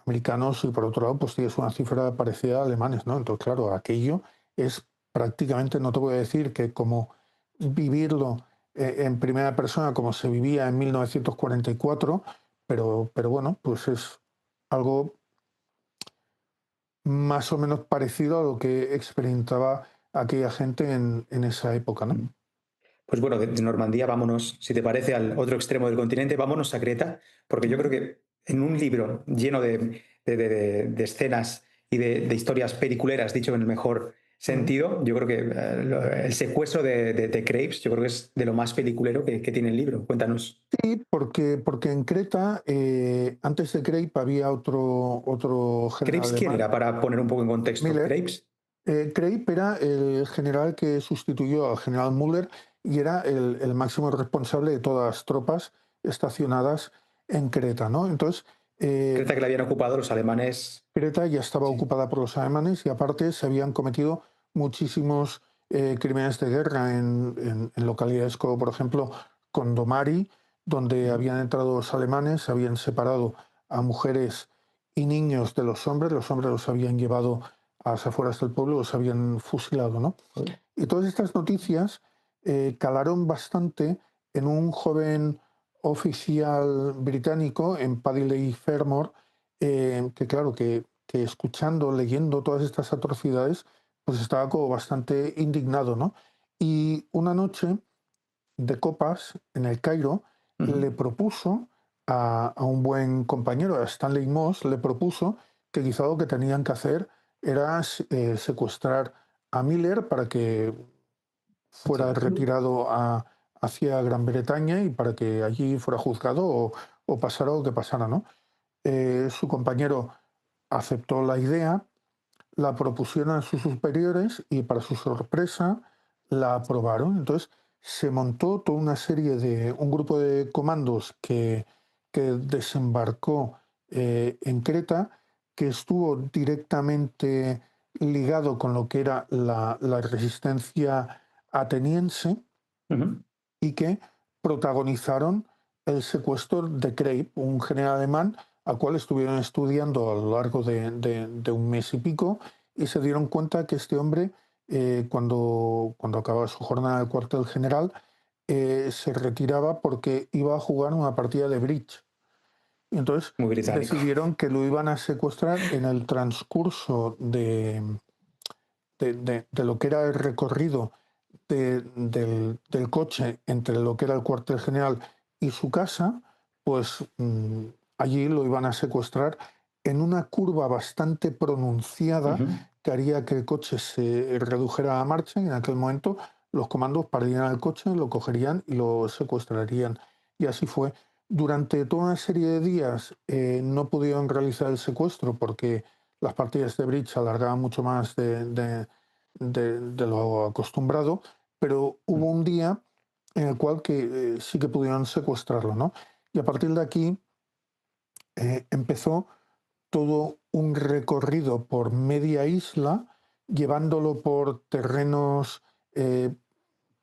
americanos y por otro lado pues tienes una cifra parecida a alemanes, ¿no? Entonces, claro, aquello es prácticamente, no te voy a decir que como vivirlo en primera persona como se vivía en 1944, pero bueno, pues es algo más o menos parecido a lo que experimentaba aquella gente en esa época, ¿no? Pues bueno, de Normandía vámonos, si te parece, al otro extremo del continente, vámonos a Creta, porque yo creo que en un libro lleno de escenas y de historias peliculeras, dicho en el mejor Mm. sentido, yo creo que el secuestro de Crepes, yo creo que es de lo más peliculero que tiene el libro. Cuéntanos. Sí, porque en Creta, antes de Creip había otro general ¿Crepes quién alemán, era? Para poner un poco en contexto. Miller. ¿Crepes? Creip era el general que sustituyó al general Müller y era el máximo responsable de todas las tropas estacionadas en Creta, ¿no? Entonces, Creta que la habían ocupado los alemanes. Creta ya estaba Sí. ocupada por los alemanes y aparte se habían cometido muchísimos crímenes de guerra en localidades como, por ejemplo, Condomari, donde Ujú. habían entrado los alemanes, habían separado a mujeres y niños de los hombres los habían llevado a las afueras del pueblo, los habían fusilado, ¿no? Joder. Y todas estas noticias calaron bastante en un joven oficial británico en Padley Fermor, que claro, que escuchando, leyendo todas estas atrocidades, pues estaba como bastante indignado, ¿no? Y una noche de copas en el Cairo Ujú. le propuso a un buen compañero, a Stanley Moss, le propuso que quizá lo que tenían que hacer era secuestrar a Miller para que fuera Hostia. retirado hacia Gran Bretaña y para que allí fuera juzgado o pasara lo que pasara, ¿no? Su compañero aceptó la idea, la propusieron a sus superiores y para su sorpresa la aprobaron. Entonces se montó toda una serie de un grupo de comandos que desembarcó en Creta, que estuvo directamente ligado con lo que era la resistencia ateniense Ujú. y que protagonizaron el secuestro de Creip, un general alemán al cual estuvieron estudiando a lo largo de un mes y pico y se dieron cuenta que este hombre, cuando acababa su jornada de cuartel general, se retiraba porque iba a jugar una partida de bridge. Y entonces Muy británico. decidieron que lo iban a secuestrar en el transcurso de lo que era el recorrido del coche entre lo que era el cuartel general y su casa, pues allí lo iban a secuestrar en una curva bastante pronunciada Ujú. que haría que el coche se redujera a marcha y en aquel momento los comandos pararían al coche, lo cogerían y lo secuestrarían. Y así fue. Durante toda una serie de días no pudieron realizar el secuestro porque las partidas de bridge alargaban mucho más de lo acostumbrado, pero hubo un día en el cual que sí que pudieron secuestrarlo, ¿no? Y a partir de aquí empezó todo un recorrido por media isla, llevándolo por eh,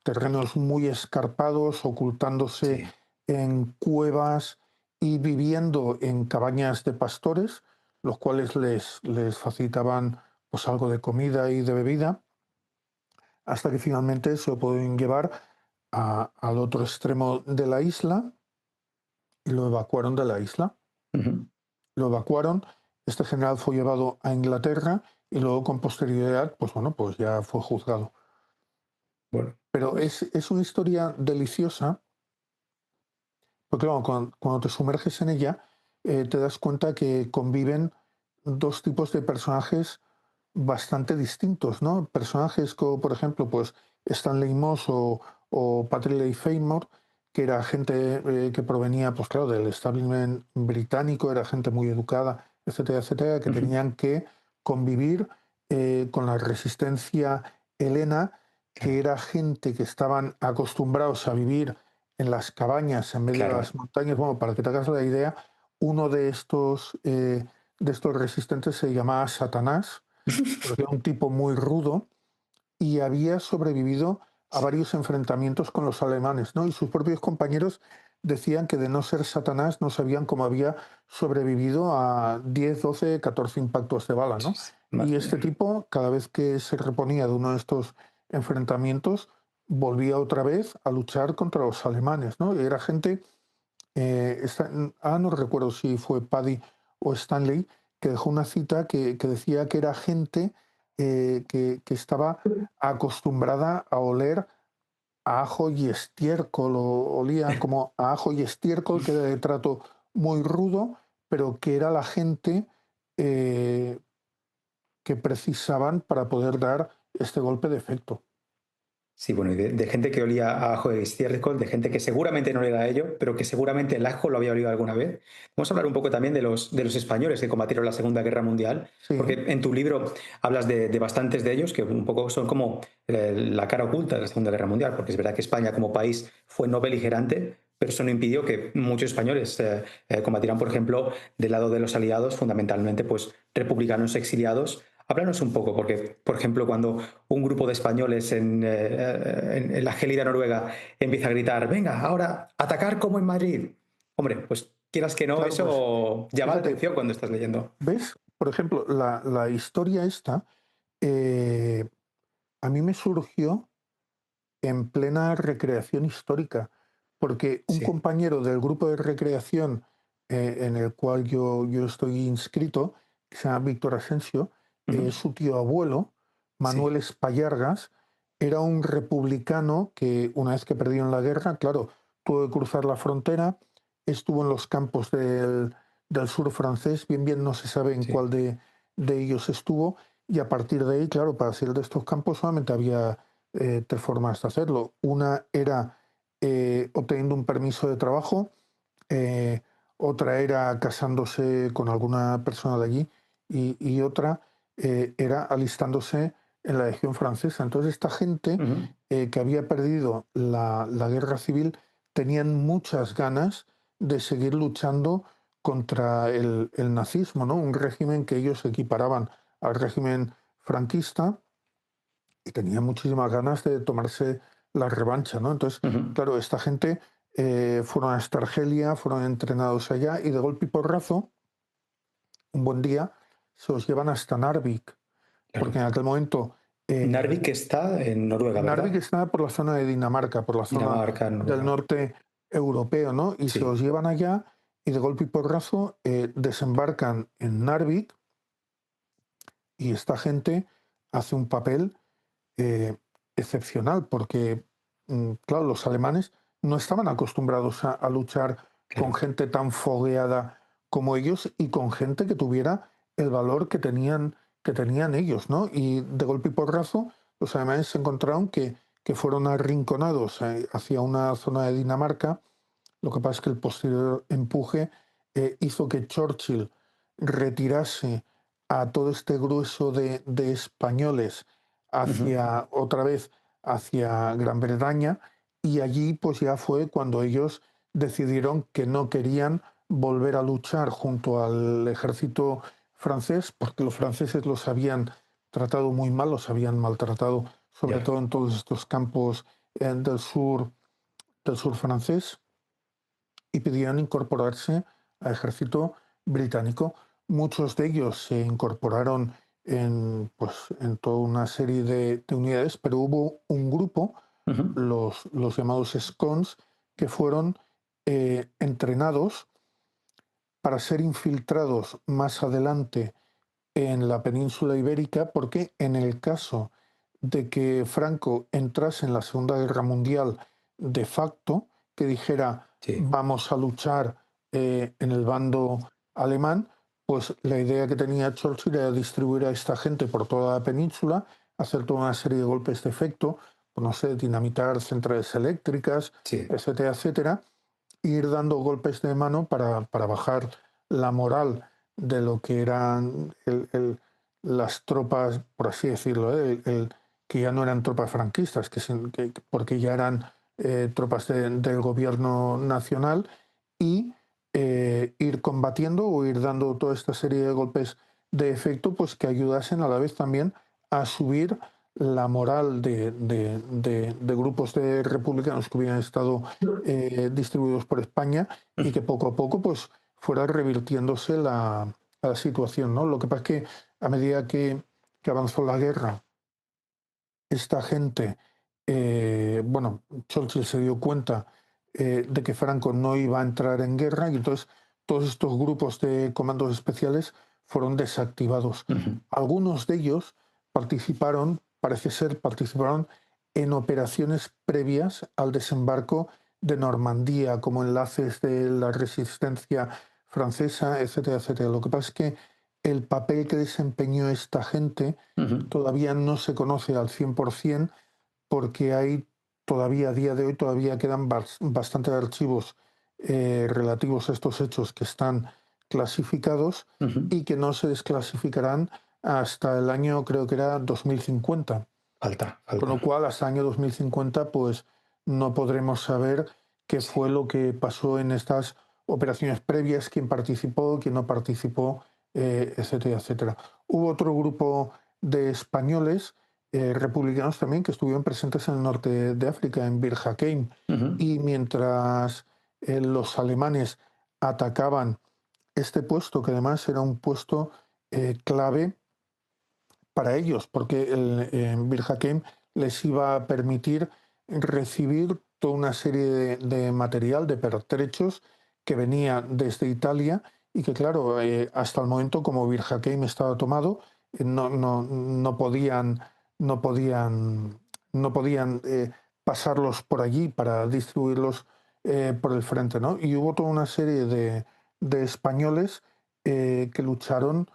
terrenos muy escarpados, ocultándose Sí. en cuevas y viviendo en cabañas de pastores, los cuales les facilitaban pues algo de comida y de bebida, hasta que finalmente se lo pueden llevar al otro extremo de la isla y lo evacuaron de la isla. Ujú. Lo evacuaron, este general fue llevado a Inglaterra y luego con posterioridad, pues bueno, pues ya fue juzgado. Bueno, Pero es una historia deliciosa, porque claro, cuando te sumerges en ella, te das cuenta que conviven dos tipos de personajes bastante distintos, ¿no? Personajes como, por ejemplo, pues Stanley Moss o Patrick Leigh-Fermor, que era gente que provenía, pues claro, del establishment británico, era gente muy educada, etcétera, etcétera, que ujú. tenían que convivir con la resistencia helena, que Claro, era gente que estaban acostumbrados a vivir en las cabañas en medio de claro. las montañas. Bueno, para que te hagas la idea, uno de estos resistentes se llamaba Satanás, porque era un tipo muy rudo y había sobrevivido a varios enfrentamientos con los alemanes, ¿no? Y sus propios compañeros decían que de no ser Satanás no sabían cómo había sobrevivido a 10, 12, 14 impactos de bala, Sí, ¿no? sí. Y Madre este mía. tipo, cada vez que se reponía de uno de estos enfrentamientos, volvía otra vez a luchar contra los alemanes, ¿no? Y era gente no recuerdo si fue Paddy o Stanley, que dejó una cita que decía que era gente que estaba acostumbrada a oler a ajo y estiércol, o olían como a ajo y estiércol, que era de trato muy rudo, pero que era la gente eh, que precisaban para poder dar este golpe de efecto. Sí, bueno, y de gente que olía a ajo de estiércol, de gente que seguramente no era ello, pero que seguramente el ajo lo había olido alguna vez. Vamos a hablar un poco también de los españoles que combatieron la Segunda Guerra Mundial, Sí, porque en tu libro hablas de bastantes de ellos que un poco son como la cara oculta de la Segunda Guerra Mundial, porque es verdad que España como país fue no beligerante, pero eso no impidió que muchos españoles combatieran, por ejemplo, del lado de los aliados, fundamentalmente pues republicanos exiliados. Háblanos un poco, porque, por ejemplo, cuando un grupo de españoles en la gélida Noruega empieza a gritar, venga, ahora atacar como en Madrid. Hombre, pues quieras que no, claro, pues eso llama la fíjate, atención cuando estás leyendo. ¿ves? Por ejemplo, la historia esta eh, a mí me surgió en plena recreación histórica, porque un Sí. compañero del grupo de recreación en el cual yo estoy inscrito, que se llama Víctor Asensio, Ujú. su tío abuelo, Sí, Manuel Espallargas, era un republicano que una vez que perdió en la guerra, claro, tuvo que cruzar la frontera, estuvo en los campos del sur francés, bien no se sabe en sí. cuál de ellos estuvo, y a partir de ahí, claro, para salir de estos campos solamente había tres formas de hacerlo. Una era obteniendo un permiso de trabajo, eh, otra era casándose con alguna persona de allí y otra era alistándose en la Legión Francesa. Entonces esta gente Ujú. que había perdido la guerra civil tenían muchas ganas de seguir luchando contra el nazismo, ¿no? Un régimen que ellos equiparaban al régimen franquista y tenía muchísimas ganas de tomarse la revancha, ¿no? Entonces, Ujú. claro, esta gente fueron hasta Argelia, fueron entrenados allá y de golpe y porrazo, un buen día, se los llevan hasta Narvik, porque Claro. en aquel momento Narvik está en Noruega, Narvik ¿verdad? está por la zona de Dinamarca, por la zona Dinamarca, del Noruega. norte europeo, ¿no? Y se los Sí. llevan allá y de golpe y porrazo desembarcan en Narvik y esta gente hace un papel eh, excepcional, porque, claro, los alemanes no estaban acostumbrados a luchar con Claro. gente tan fogueada como ellos y con gente que tuviera el valor que tenían ellos, ¿no? Y de golpe y porrazo, los alemanes se encontraron que fueron arrinconados hacia una zona de Dinamarca. Lo que pasa es que el posterior empuje hizo que Churchill retirase a todo este grueso de españoles Ujú. hacia otra vez hacia Gran Bretaña, y allí pues ya fue cuando ellos decidieron que no querían volver a luchar junto al ejército francés, porque los franceses los habían tratado muy mal, los habían maltratado, sobre Ya. todo en todos estos campos del sur francés, y pedían incorporarse al ejército británico. Muchos de ellos se incorporaron pues, en toda una serie de unidades, pero hubo un grupo, Ujú. los llamados SCONS, que fueron entrenados para ser infiltrados más adelante en la península ibérica, porque en el caso de que Franco entrase en la Segunda Guerra Mundial de facto, que dijera Sí. vamos a luchar en el bando alemán, pues la idea que tenía Churchill era distribuir a esta gente por toda la península, hacer toda una serie de golpes de efecto, pues no sé, dinamitar centrales eléctricas, Sí. etcétera, etcétera, e ir dando golpes de mano para bajar la moral de lo que eran las tropas, por así decirlo, que ya no eran tropas franquistas, porque ya eran tropas del gobierno nacional, y ir combatiendo o ir dando toda esta serie de golpes de efecto, pues que ayudasen a la vez también a subir la moral de grupos de republicanos que hubieran estado distribuidos por España, y que poco a poco pues fuera revirtiéndose la situación, ¿no? Lo que pasa es que a medida que avanzó la guerra, esta gente, bueno, Churchill se dio cuenta de que Franco no iba a entrar en guerra, y entonces todos estos grupos de comandos especiales fueron desactivados. Ujú. Algunos de ellos participaron, parece ser, participaron en operaciones previas al desembarco de Normandía, como enlaces de la resistencia francesa, etcétera, etcétera. Lo que pasa es que el papel que desempeñó esta gente Ujú. todavía no se conoce al 100%, porque hay todavía a día de hoy todavía quedan bastantes archivos relativos a estos hechos que están clasificados Ujú. y que no se desclasificarán hasta el año, creo que era 2050. Falta, Con lo falta. cual, hasta el año 2050, pues no podremos saber qué Sí. fue lo que pasó en estas operaciones previas, quién participó, quién no participó, etcétera, etcétera. Hubo otro grupo de españoles republicanos también que estuvieron presentes en el norte de África, en Bir Hakeim, Ujú. y mientras los alemanes atacaban este puesto, que además era un puesto clave para ellos, porque Bir Hakeim les iba a permitir recibir toda una serie de material, de pertrechos que venía desde Italia, y que, claro, hasta el momento, como Bir Hakeim estaba tomado, no podían, no podían, no podían pasarlos por allí para distribuirlos por el frente, ¿no? Y hubo toda una serie de españoles que lucharon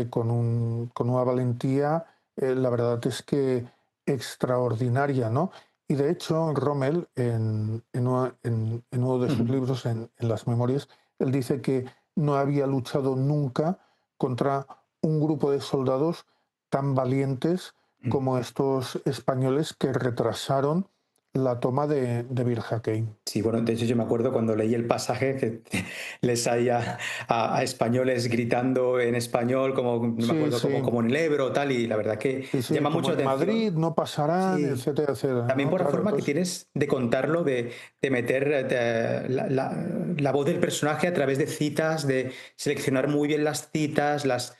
con una valentía, la verdad es que extraordinaria, ¿no? Y de hecho, Rommel, en uno de sus Ujú. libros, en las memorias, él dice que no había luchado nunca contra un grupo de soldados tan valientes Mm. como estos españoles que retrasaron la toma de Bir Hakeim. Sí, bueno, de hecho yo me acuerdo cuando leí el pasaje que les salía a españoles gritando en español, como no me Sí, acuerdo, como, sí, como en el Ebro o tal, y la verdad que sí, sí, llama como mucho la en Madrid atención. no pasarán, Sí, etcétera, etcétera, también ¿no? por la Claro, forma que entonces, tienes de contarlo, de meter la voz del personaje a través de citas, de seleccionar muy bien las citas, las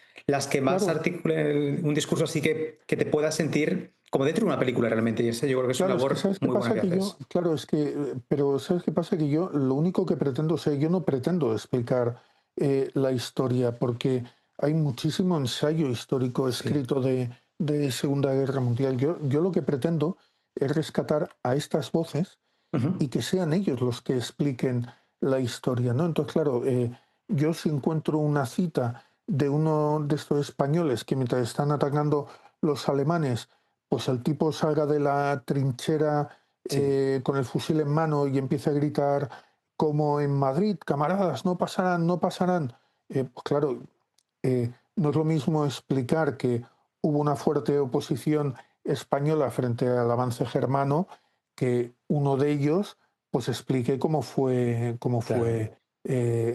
que más claro, articulen un discurso así que te puedas sentir como dentro de una película realmente. Y eso yo creo que es una claro, es que labor ¿sabes qué muy buena pasa? que Que yo, haces. claro, es que, pero ¿sabes qué pasa? Que yo lo único que pretendo, o sea, yo no pretendo explicar la historia, porque hay muchísimo ensayo histórico Sí. escrito de Segunda Guerra Mundial. Yo lo que pretendo es rescatar a estas voces Ujú. y que sean ellos los que expliquen la historia, ¿no? Entonces, claro, yo si encuentro una cita de uno de estos españoles que mientras están atacando los alemanes, pues el tipo salga de la trinchera Sí, con el fusil en mano y empiece a gritar como en Madrid, camaradas, no pasarán, no pasarán. Pues claro, no es lo mismo explicar que hubo una fuerte oposición española frente al avance germano que uno de ellos pues explique cómo claro. fue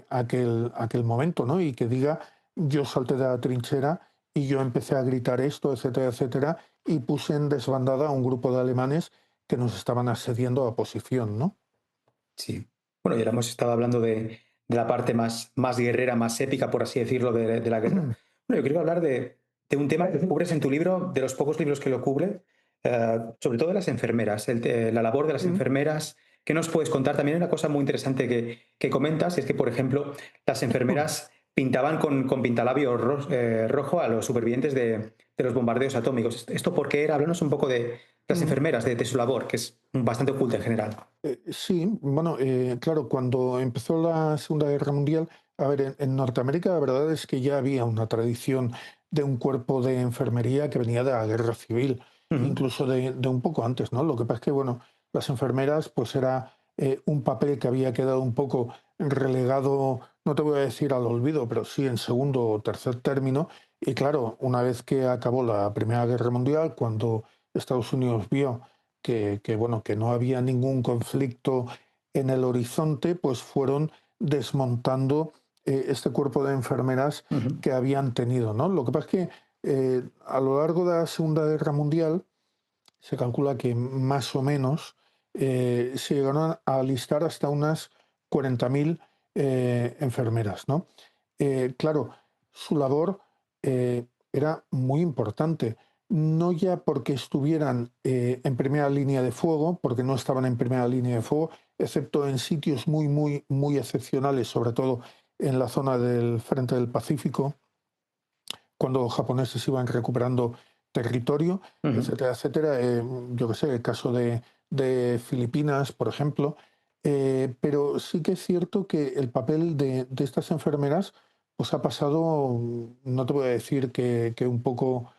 aquel momento, ¿no? Y que diga, yo salté de la trinchera y yo empecé a gritar esto, etcétera, etcétera, y puse en desbandada a un grupo de alemanes que nos estaban asediando a posición, ¿no? Sí. Bueno, y ahora hemos estado hablando de la parte más guerrera, más épica, por así decirlo, de la guerra. Bueno, yo quería hablar de un tema que cubres en tu libro, de los pocos libros que lo cubre, sobre todo de las enfermeras, la labor de las Mm, enfermeras. ¿Qué nos puedes contar? También una cosa muy interesante que comentas es que, por ejemplo, las enfermeras pintaban con pintalabio rojo a los supervivientes de los bombardeos atómicos. ¿Esto por qué era? Háblanos un poco de las mm. enfermeras, de su labor, que es bastante oculta en general. Sí, bueno, claro, cuando empezó la Segunda Guerra Mundial, a ver, en Norteamérica la verdad es que ya había una tradición de un cuerpo de enfermería que venía de la Guerra Civil, Ujú. incluso de un poco antes, ¿no? Lo que pasa es que, bueno, las enfermeras pues era un papel que había quedado un poco relegado, no te voy a decir al olvido, pero sí en segundo o tercer término. Y claro, una vez que acabó la Primera Guerra Mundial, cuando Estados Unidos vio bueno, que no había ningún conflicto en el horizonte, pues fueron desmontando este cuerpo de enfermeras Ujú. que habían tenido, ¿no? Lo que pasa es que a lo largo de la Segunda Guerra Mundial se calcula que más o menos se llegaron a alistar hasta unas 40.000 enfermeras, ¿no? Claro, su labor era muy importante, no ya porque estuvieran en primera línea de fuego, porque no estaban en primera línea de fuego, excepto en sitios muy, muy, muy excepcionales, sobre todo en la zona del frente del Pacífico, cuando los japoneses iban recuperando territorio, Ujú. etcétera, etcétera. Yo qué sé, el caso de Filipinas, por ejemplo. Pero sí que es cierto que el papel de estas enfermeras pues ha pasado, no te voy a decir que un poco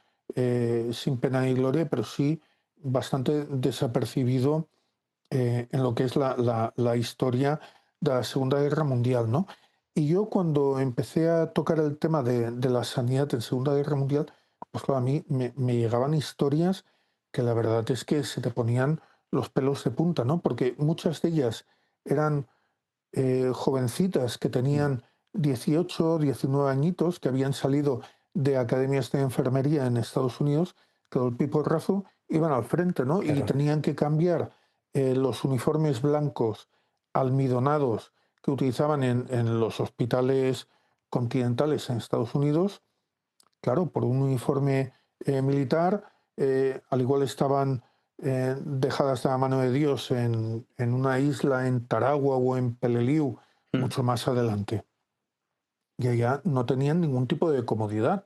sin pena ni gloria, pero sí bastante desapercibido en lo que es la historia de la Segunda Guerra Mundial, ¿no? Y yo cuando empecé a tocar el tema de la sanidad en Segunda Guerra Mundial, pues claro, a mí me llegaban historias que la verdad es que se te ponían los pelos de punta, ¿no? Porque muchas de ellas eran jovencitas que Mm. tenían 18, 19 añitos, que habían salido de academias de enfermería en Estados Unidos, que el piporrazo iban al frente, ¿no? Y Claro. tenían que cambiar los uniformes blancos almidonados que utilizaban en los hospitales continentales en Estados Unidos, claro, por un uniforme militar, al igual estaban dejadas a la mano de Dios en una isla en Taragua o en Peleliu, Mm. mucho más adelante. Y allá no tenían ningún tipo de comodidad,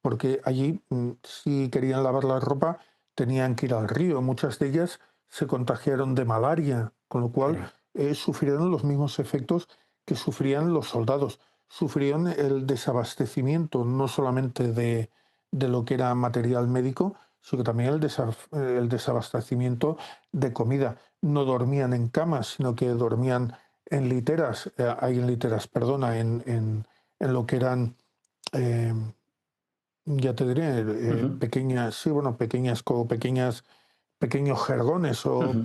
porque allí si querían lavar la ropa tenían que ir al río. Muchas de ellas se contagiaron de malaria, con lo cual Claro. sufrieron los mismos efectos que sufrían los soldados. Sufrieron el desabastecimiento no solamente de lo que era material médico, sino que también el desabastecimiento de comida. No dormían en camas, sino que dormían en literas, hay en literas, perdona, en lo que eran eh, ya te diré, Ujú. pequeñas, sí, bueno, pequeñas, como pequeños jergones Ujú.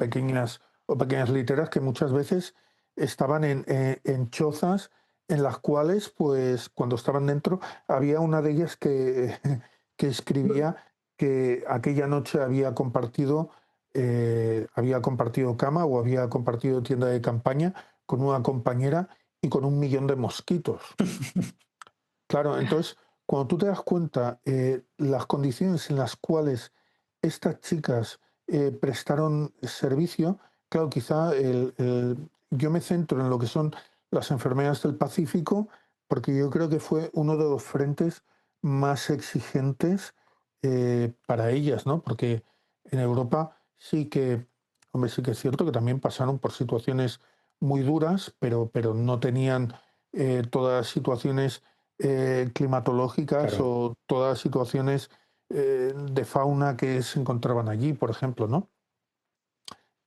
o pequeñas literas que muchas veces estaban en chozas en las cuales, pues, cuando estaban dentro, había una de ellas que, que escribía que aquella noche había compartido cama o había compartido tienda de campaña con una compañera y con 1 millón de mosquitos. Claro, entonces, cuando tú te das cuenta las condiciones en las cuales estas chicas prestaron servicio, claro, quizá yo me centro en lo que son las enfermeras del Pacífico, porque yo creo que fue uno de los frentes más exigentes para ellas, ¿no? Porque en Europa sí que, hombre, sí que es cierto que también pasaron por situaciones muy duras, pero no tenían todas situaciones climatológicas Claro. o todas situaciones de fauna que se encontraban allí, por ejemplo, ¿no?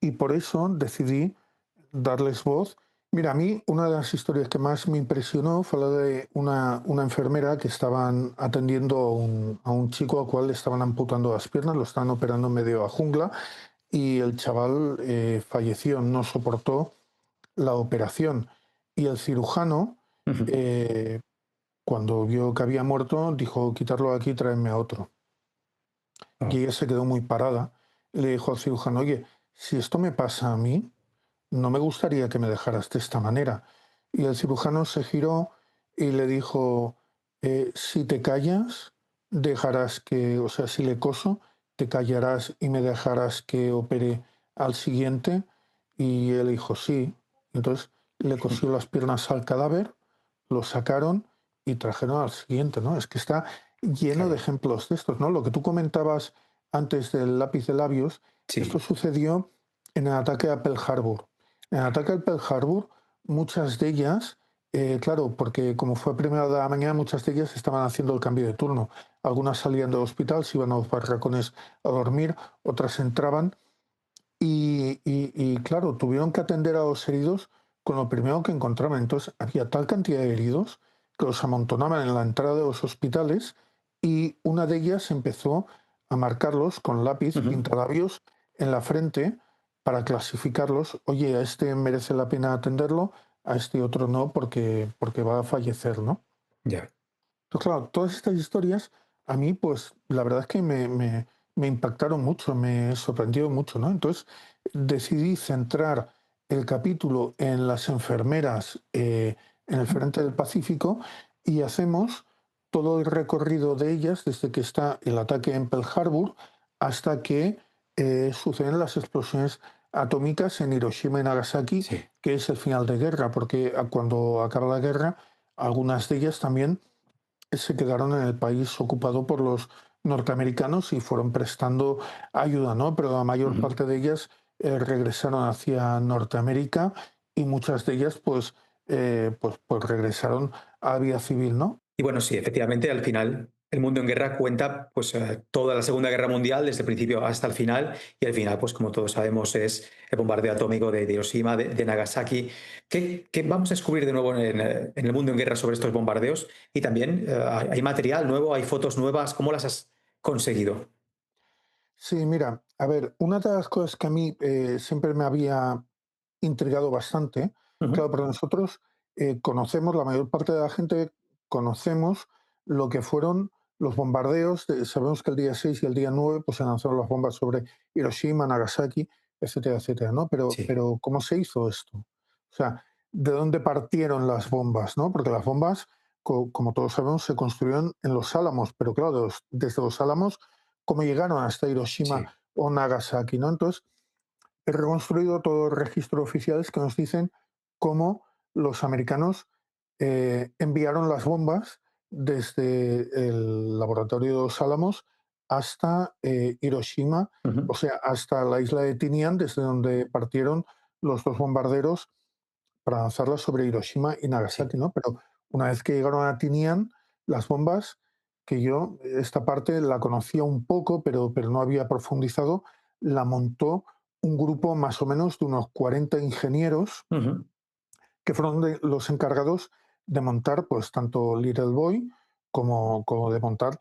Y por eso decidí darles voz. Mira, a mí una de las historias que más me impresionó fue la de una enfermera que estaban atendiendo a un chico al cual le estaban amputando las piernas, lo estaban operando en medio de la jungla y el chaval falleció, no soportó la operación. Y el cirujano, Ujú. eh, cuando vio que había muerto, dijo, quitarlo de aquí y traerme a otro. Y Oh, ella se quedó muy parada y le dijo al cirujano, oye, si esto me pasa a mí, no me gustaría que me dejaras de esta manera. Y el cirujano se giró y le dijo, si te callas, dejarás que, o sea, si le coso, te callarás y me dejarás que opere al siguiente. Y él dijo, sí. Entonces le cosió las piernas al cadáver, lo sacaron y trajeron al siguiente, ¿no? Es que está lleno de claro. ejemplos de estos, ¿no? Lo que tú comentabas antes del lápiz de labios, esto Sí, sucedió en el ataque a Pearl Harbor. En el ataque al Pearl Harbor, muchas de ellas, claro, porque como fue a primera de la mañana, muchas de ellas estaban haciendo el cambio de turno. Algunas salían del hospital, se iban a los barracones a dormir, otras entraban y, claro, tuvieron que atender a los heridos con lo primero que encontraban. Entonces, había tal cantidad de heridos que los amontonaban en la entrada de los hospitales y una de ellas empezó a marcarlos con lápiz, ujú, pintalabios en la frente para clasificarlos. Oye, a este merece la pena atenderlo, a este otro no, porque va a fallecer, ¿no? ya. Entonces, claro, todas estas historias a mí, pues, la verdad es que me impactaron mucho, me sorprendió mucho, ¿no? Entonces, decidí centrar el capítulo en las enfermeras en el frente del Pacífico y hacemos todo el recorrido de ellas desde que está el ataque en Pearl Harbor hasta que suceden las explosiones atómicas en Hiroshima y Nagasaki, Sí. que es el final de guerra, porque cuando acaba la guerra, algunas de ellas también se quedaron en el país ocupado por los norteamericanos y fueron prestando ayuda, ¿no? Pero la mayor Ujú. parte de ellas regresaron hacia Norteamérica y muchas de ellas pues regresaron a la vida civil, ¿no? Y bueno, sí, efectivamente, al final el mundo en guerra cuenta pues toda la Segunda Guerra Mundial desde el principio hasta el final y al final, pues como todos sabemos, es el bombardeo atómico de Hiroshima, de Nagasaki. ¿Qué vamos a descubrir de nuevo en el mundo en guerra sobre estos bombardeos? Y también hay material nuevo, hay fotos nuevas. ¿Cómo las has conseguido? Sí, mira, a ver, una de las cosas que a mí siempre me había intrigado bastante, Ujú. claro, porque nosotros conocemos, la mayor parte de la gente conocemos lo que fueron los bombardeos, sabemos que el día 6 y el día 9 pues se lanzaron las bombas sobre Hiroshima, Nagasaki, etcétera, etcétera, ¿no? Sí. Pero ¿cómo se hizo esto? O sea, ¿de dónde partieron las bombas, no? Porque las bombas, como todos sabemos, se construyeron en los Álamos, pero claro, desde los Álamos, ¿cómo llegaron hasta Hiroshima Sí. o Nagasaki, no? Entonces, he reconstruido todos los registros oficiales que nos dicen cómo los americanos enviaron las bombas desde el laboratorio de los Álamos hasta Hiroshima, o Ujú. sea, hasta la isla de Tinian, desde donde partieron los dos bombarderos para lanzarlas sobre Hiroshima y Sí. Nagasaki, ¿no? Pero una vez que llegaron a Tinian, las bombas, que yo esta parte la conocía un poco, pero no había profundizado, la montó un grupo más o menos de unos 40 ingenieros Ujú. que fueron los encargados de montar pues tanto Little Boy como de montar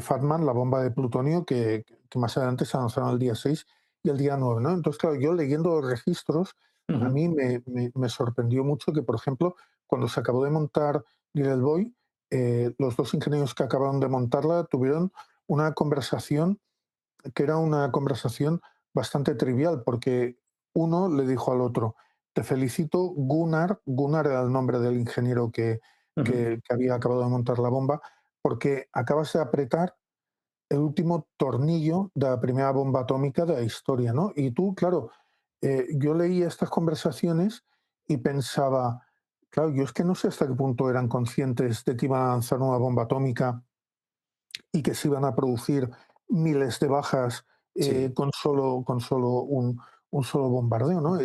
Fat Man, la bomba de plutonio que más adelante se lanzaron el día 6 y el día 9, ¿no? Entonces, claro, yo leyendo los registros, a Ujú. mí me sorprendió mucho que, por ejemplo, cuando se acabó de montar Little Boy, los dos ingenieros que acabaron de montarla tuvieron una conversación que era una conversación bastante trivial, porque uno le dijo al otro, te felicito, Gunnar, Gunnar era el nombre del ingeniero Ujú. que había acabado de montar la bomba, porque acabas de apretar el último tornillo de la primera bomba atómica de la historia, ¿no? Y tú, claro, yo leía estas conversaciones y pensaba, claro, yo es que no sé hasta qué punto eran conscientes de que iban a lanzar una bomba atómica y que se iban a producir miles de bajas sí, con solo un solo bombardeo, ¿no?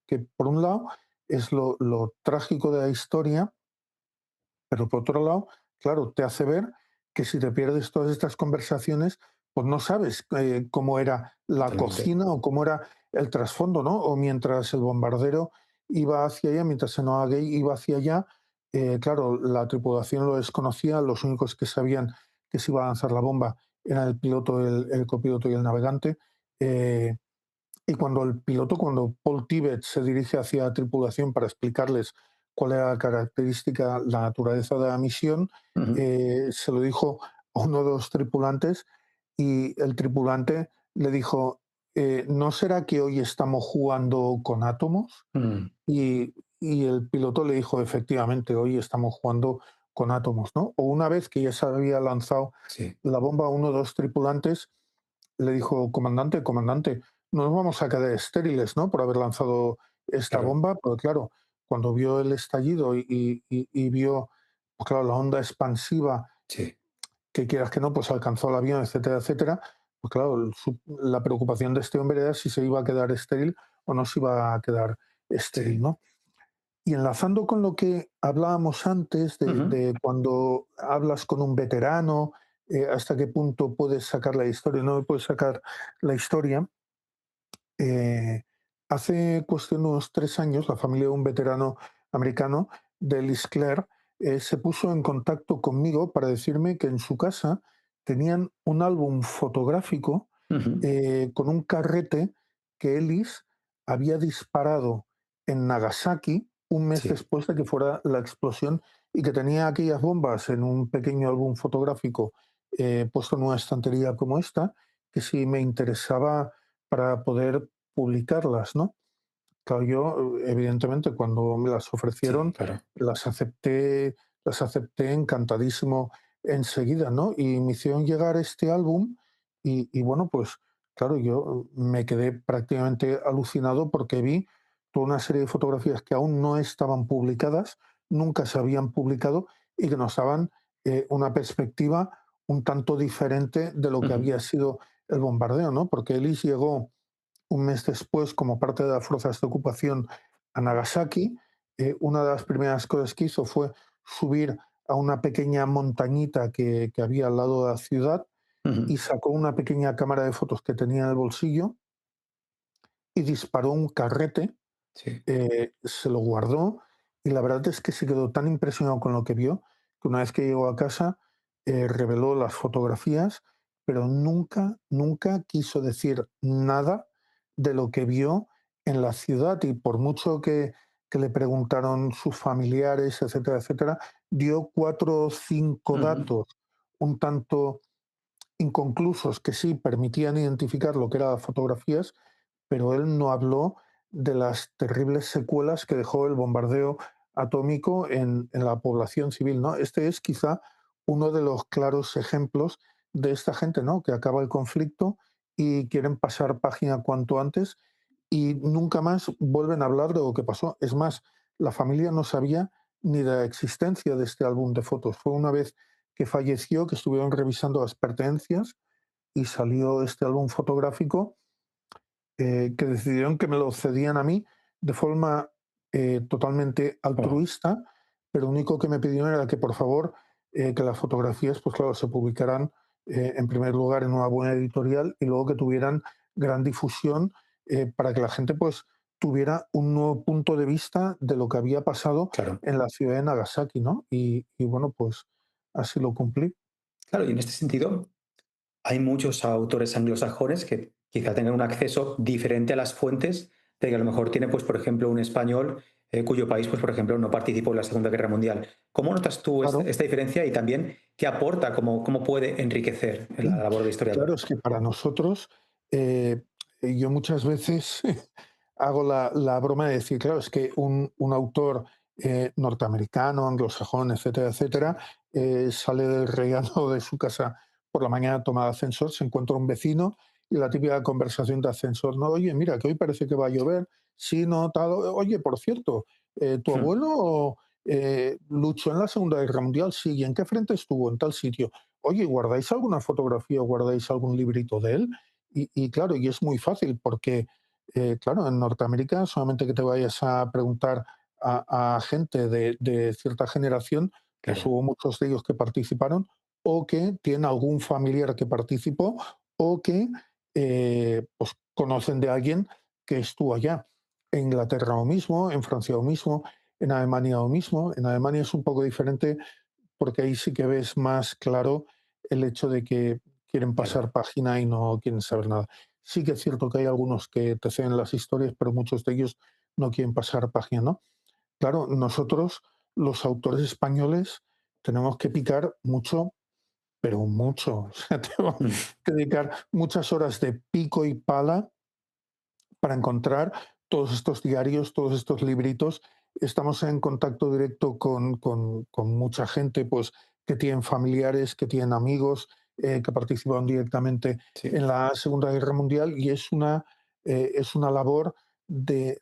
Que por un lado es lo trágico de la historia, pero por otro lado, claro, te hace ver que si te pierdes todas estas conversaciones, pues no sabes cómo era la totalmente. cocina o cómo era el trasfondo, ¿no? O mientras el bombardero iba hacia allá, mientras Enola Gay iba hacia allá, claro, la tripulación lo desconocía, los únicos que sabían que se iba a lanzar la bomba eran el piloto, el copiloto y el navegante. eh, y cuando Paul Tibbets se dirige hacia la tripulación para explicarles cuál era la característica, la naturaleza de la misión, Ujú, se lo dijo a uno de los tripulantes y el tripulante le dijo, ¿no será que hoy estamos jugando con átomos? mm, Y el piloto le dijo, efectivamente, hoy estamos jugando con átomos, ¿no? O una vez que ya se había lanzado sí, la bomba a uno de los tripulantes, le dijo, comandante, comandante, no nos vamos a quedar estériles, ¿no? Por haber lanzado esta claro, bomba, pero claro, cuando vio el estallido y vio, pues claro, la onda expansiva, sí, que quieras que no, pues alcanzó el avión, etcétera, etcétera, pues claro, la preocupación de este hombre era si se iba a quedar estéril o no se iba a quedar estéril, sí. ¿no? Y enlazando con lo que hablábamos antes Ujú, de cuando hablas con un veterano, hasta qué punto puedes sacar la historia, no puedes sacar la historia. Hace cuestión de unos 3 años, la familia de un veterano americano, Delis Clare, se puso en contacto conmigo para decirme que en su casa tenían un álbum fotográfico ujú, con un carrete que Ellis había disparado en Nagasaki un mes sí, después de que fuera la explosión y que tenía aquellas bombas en un pequeño álbum fotográfico puesto en una estantería como esta, que si me interesaba para poder publicarlas, ¿no? Claro, yo, evidentemente, cuando me las sí, ofrecieron, claro. las acepté encantadísimo enseguida, ¿no? Y me hicieron llegar este álbum y bueno, pues claro, yo me quedé prácticamente alucinado porque vi toda una serie de fotografías que aún no estaban publicadas, nunca se habían publicado y que nos daban una perspectiva un tanto diferente de lo que Ujú, había sido el bombardeo, ¿no? Porque Ellis llegó un mes después, como parte de las fuerzas de ocupación a Nagasaki, una de las primeras cosas que hizo fue subir a una pequeña montañita que había al lado de la ciudad ujú, y sacó una pequeña cámara de fotos que tenía en el bolsillo y disparó un carrete, sí, se lo guardó y la verdad es que se quedó tan impresionado con lo que vio que una vez que llegó a casa reveló las fotografías, pero nunca, nunca quiso decir nada de lo que vio en la ciudad y por mucho que le preguntaron sus familiares, etcétera, etcétera, dio 4 o 5 ujú, datos un tanto inconclusos que sí permitían identificar lo que eran las fotografías, pero él no habló de las terribles secuelas que dejó el bombardeo atómico en la población civil, ¿no? Este es quizá uno de los claros ejemplos de esta gente, ¿no? Que acaba el conflicto y quieren pasar página cuanto antes y nunca más vuelven a hablar de lo que pasó. Es más, la familia no sabía ni de la existencia de este álbum de fotos. Fue una vez que falleció que estuvieron revisando las pertenencias y salió este álbum fotográfico que decidieron que me lo cedían a mí de forma totalmente oh, altruista, pero lo único que me pidieron era que por favor que las fotografías, pues claro, se publicaran en primer lugar en una buena editorial y luego que tuvieran gran difusión para que la gente pues tuviera un nuevo punto de vista de lo que había pasado claro. en la ciudad de Nagasaki, ¿no? Y bueno, pues así lo cumplí. Claro, y en este sentido, hay muchos autores anglosajones que quizá tengan un acceso diferente a las fuentes de que a lo mejor tiene, pues, por ejemplo, un español cuyo país, pues, por ejemplo, no participó en la Segunda Guerra Mundial. ¿Cómo notas tú Claro. esta diferencia y también qué aporta, cómo puede enriquecer la labor de Claro, historiador? es que para nosotros, yo muchas veces hago la broma de decir, claro, es que un autor norteamericano, anglosajón, etcétera, etcétera, sale del rellano de su casa por la mañana, toma el ascensor, se encuentra un vecino y la típica conversación de ascensor, no, oye, mira, que hoy parece que va a llover, sí, no, tal, oye, por cierto, ¿tu Hmm, abuelo luchó en la Segunda Guerra Mundial? Sí, ¿y en qué frente estuvo? En tal sitio. Oye, ¿guardáis alguna fotografía o guardáis algún librito de él? Y claro, y es muy fácil porque, claro, en Norteamérica solamente que te vayas a preguntar a gente de cierta generación, pues Claro, hubo muchos de ellos que participaron o que tienen algún familiar que participó o que pues conocen de alguien que estuvo allá. En Inglaterra lo mismo, en Francia lo mismo, en Alemania lo mismo. En Alemania es un poco diferente porque ahí sí que ves más claro el hecho de que quieren claro. pasar página y no quieren saber nada. Sí que es cierto que hay algunos que te ceden las historias, pero muchos de ellos no quieren pasar página, ¿no? Claro, nosotros, los autores españoles, tenemos que picar mucho, pero mucho. O sea, tenemos Mm, que dedicar muchas horas de pico y pala para encontrar todos estos diarios, todos estos libritos. Estamos en contacto directo con mucha gente, pues, que tienen familiares, que tienen amigos, que participaron directamente sí, en la Segunda Guerra Mundial y es una labor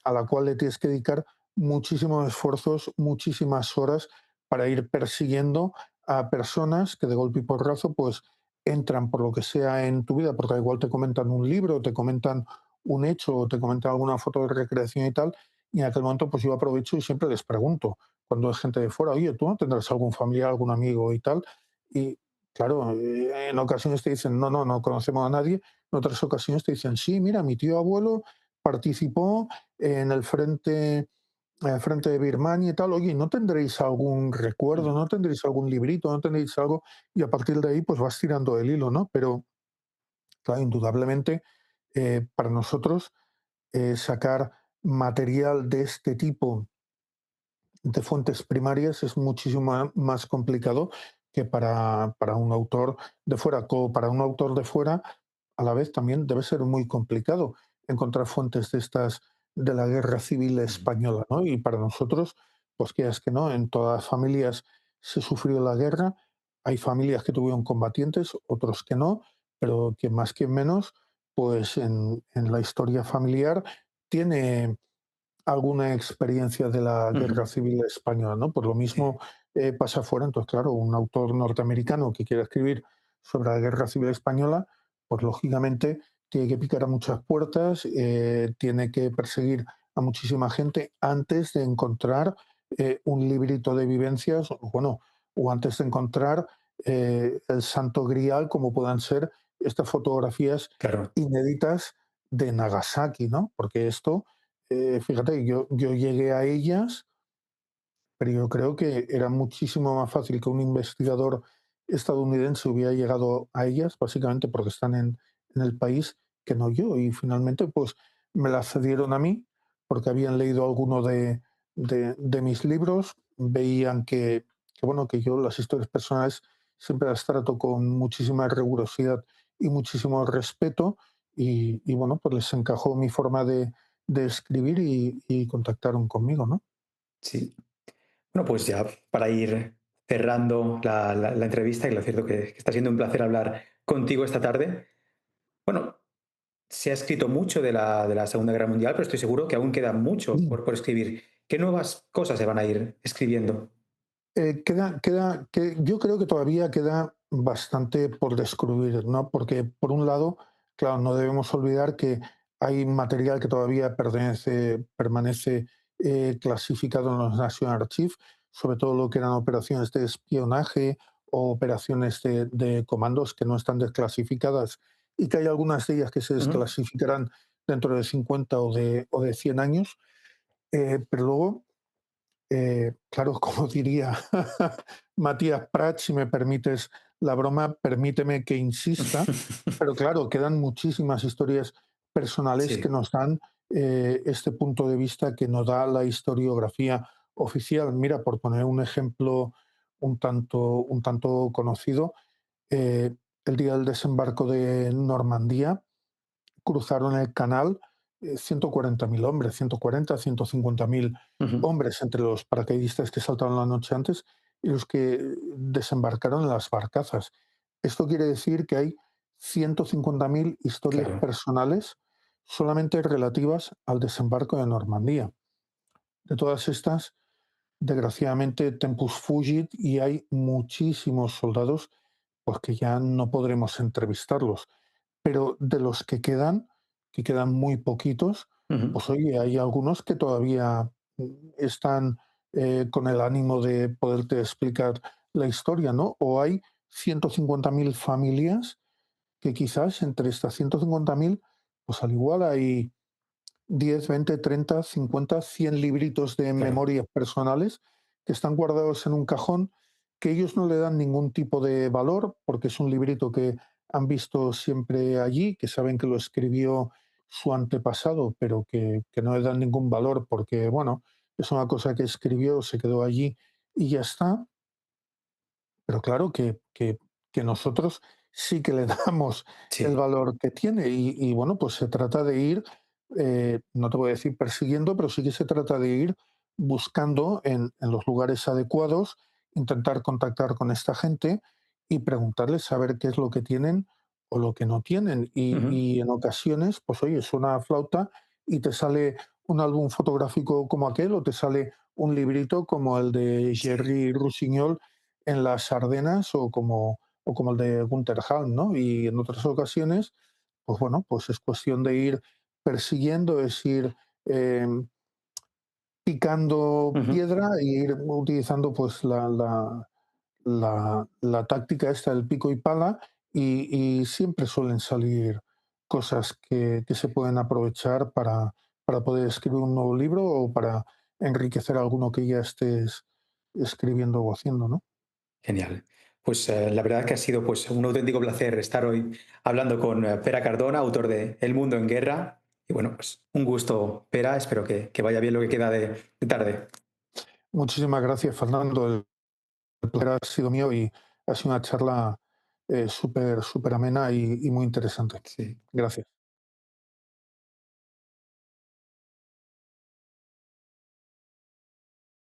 a la cual le tienes que dedicar muchísimos esfuerzos, muchísimas horas para ir persiguiendo a personas que de golpe y porrazo pues entran por lo que sea en tu vida, porque igual te comentan un libro, te comentan un hecho o te comentan alguna foto de recreación y tal, y en aquel momento pues yo aprovecho y siempre les pregunto, cuando es gente de fuera, oye, ¿tú no tendrás algún familiar, algún amigo y tal? Y claro, en ocasiones te dicen, no, no, no conocemos a nadie, en otras ocasiones te dicen, sí, mira, mi tío abuelo participó en el frente de Birmania y tal, oye, ¿no tendréis algún recuerdo, mm, no tendréis algún librito, no tendréis algo? Y a partir de ahí pues vas tirando el hilo, ¿no? Pero, claro, indudablemente, para nosotros sacar material de este tipo de fuentes primarias es muchísimo más complicado que para un autor de fuera. Como para un autor de fuera, a la vez también debe ser muy complicado encontrar fuentes de estas de la guerra civil mm, española, ¿no? Y para nosotros, pues que es que no, en todas las familias se sufrió la guerra, hay familias que tuvieron combatientes, otros que no, pero que más que menos, pues en la historia familiar tiene alguna experiencia de la ujú, guerra civil española, ¿no? Por lo sí, mismo pasa afuera, entonces, claro, un autor norteamericano que quiera escribir sobre la guerra civil española, pues lógicamente tiene que picar a muchas puertas, tiene que perseguir a muchísima gente antes de encontrar un librito de vivencias, o bueno, o antes de encontrar el santo grial, como puedan ser estas fotografías claro. inéditas de Nagasaki, ¿no? Porque esto fíjate, yo llegué a ellas, pero yo creo que era muchísimo más fácil que un investigador estadounidense hubiera llegado a ellas, básicamente porque están en el país, que no yo. Y finalmente, pues me las cedieron a mí, porque habían leído alguno de mis libros, veían bueno, que yo las historias personales siempre las trato con muchísima rigurosidad y muchísimo respeto, y bueno, pues les encajó mi forma de escribir y contactaron conmigo, ¿no? Sí. Bueno, pues ya para ir cerrando la entrevista, y lo cierto que está siendo un placer hablar contigo esta tarde. Bueno, se ha escrito mucho de la Segunda Guerra Mundial, pero estoy seguro que aún queda mucho por escribir. ¿Qué nuevas cosas se van a ir escribiendo? Yo creo que todavía queda bastante por descubrir, ¿no? Porque, por un lado, claro, no debemos olvidar que hay material que todavía permanece clasificado en los National Archives, sobre todo lo que eran operaciones de espionaje o operaciones de comandos que no están desclasificadas y que hay algunas de ellas que se Ujú. desclasificarán dentro de 50 o de 100 años. Pero luego claro, como diría Matías Prats, si me permites la broma, permíteme que insista, pero claro, quedan muchísimas historias personales que Sí, nos dan este punto de vista que nos da la historiografía oficial. Mira, por poner un ejemplo un tanto conocido, eh, el día del desembarco de Normandía, cruzaron el canal 140.000 hombres, 140, 150.000 ujú, hombres entre los paracaidistas que saltaron la noche antes y los que desembarcaron en las barcazas. Esto quiere decir que hay 150.000 historias claro, personales solamente relativas al desembarco de Normandía. De todas estas, desgraciadamente, tempus fugit y hay muchísimos soldados pues, que ya no podremos entrevistarlos, pero de los que quedan muy poquitos, Ujú. pues oye, hay algunos que todavía están con el ánimo de poderte explicar la historia, ¿no? O hay 150.000 familias que quizás entre estas 150.000, pues al igual hay 10, 20, 30, 50, 100 libritos de Claro. memorias personales que están guardados en un cajón, que ellos no le dan ningún tipo de valor, porque es un librito que han visto siempre allí, que saben que lo escribió su antepasado, pero que no le dan ningún valor porque, bueno, es una cosa que escribió, se quedó allí y ya está. Pero claro que nosotros sí que le damos el Sí. valor que tiene y bueno, pues se trata de ir, no te voy a decir persiguiendo, pero sí que se trata de ir buscando en los lugares adecuados, intentar contactar con esta gente y preguntarles saber qué es lo que tienen o lo que no tienen. Ujú. Y en ocasiones, pues oye, suena a flauta y te sale un álbum fotográfico como aquel o te sale un librito como el de Sí. Jerry Rusiñol en las Ardenas o como el de Gunther Hahn, ¿no? Y en otras ocasiones, pues bueno, pues es cuestión de ir persiguiendo, es ir picando Ujú. piedra e ir utilizando pues la táctica esta del pico y pala y siempre suelen salir cosas que se pueden aprovechar para poder escribir un nuevo libro o para enriquecer alguno que ya estés escribiendo o haciendo, ¿no? Genial. Pues la verdad que ha sido pues, un auténtico placer estar hoy hablando con Pera Cardona, autor de El mundo en guerra. Y bueno, pues un gusto, Pera. Espero que vaya bien lo que queda de tarde. Muchísimas gracias, Fernando. El placer ha sido mío y ha sido una charla súper, súper amena y muy interesante. Sí. Gracias.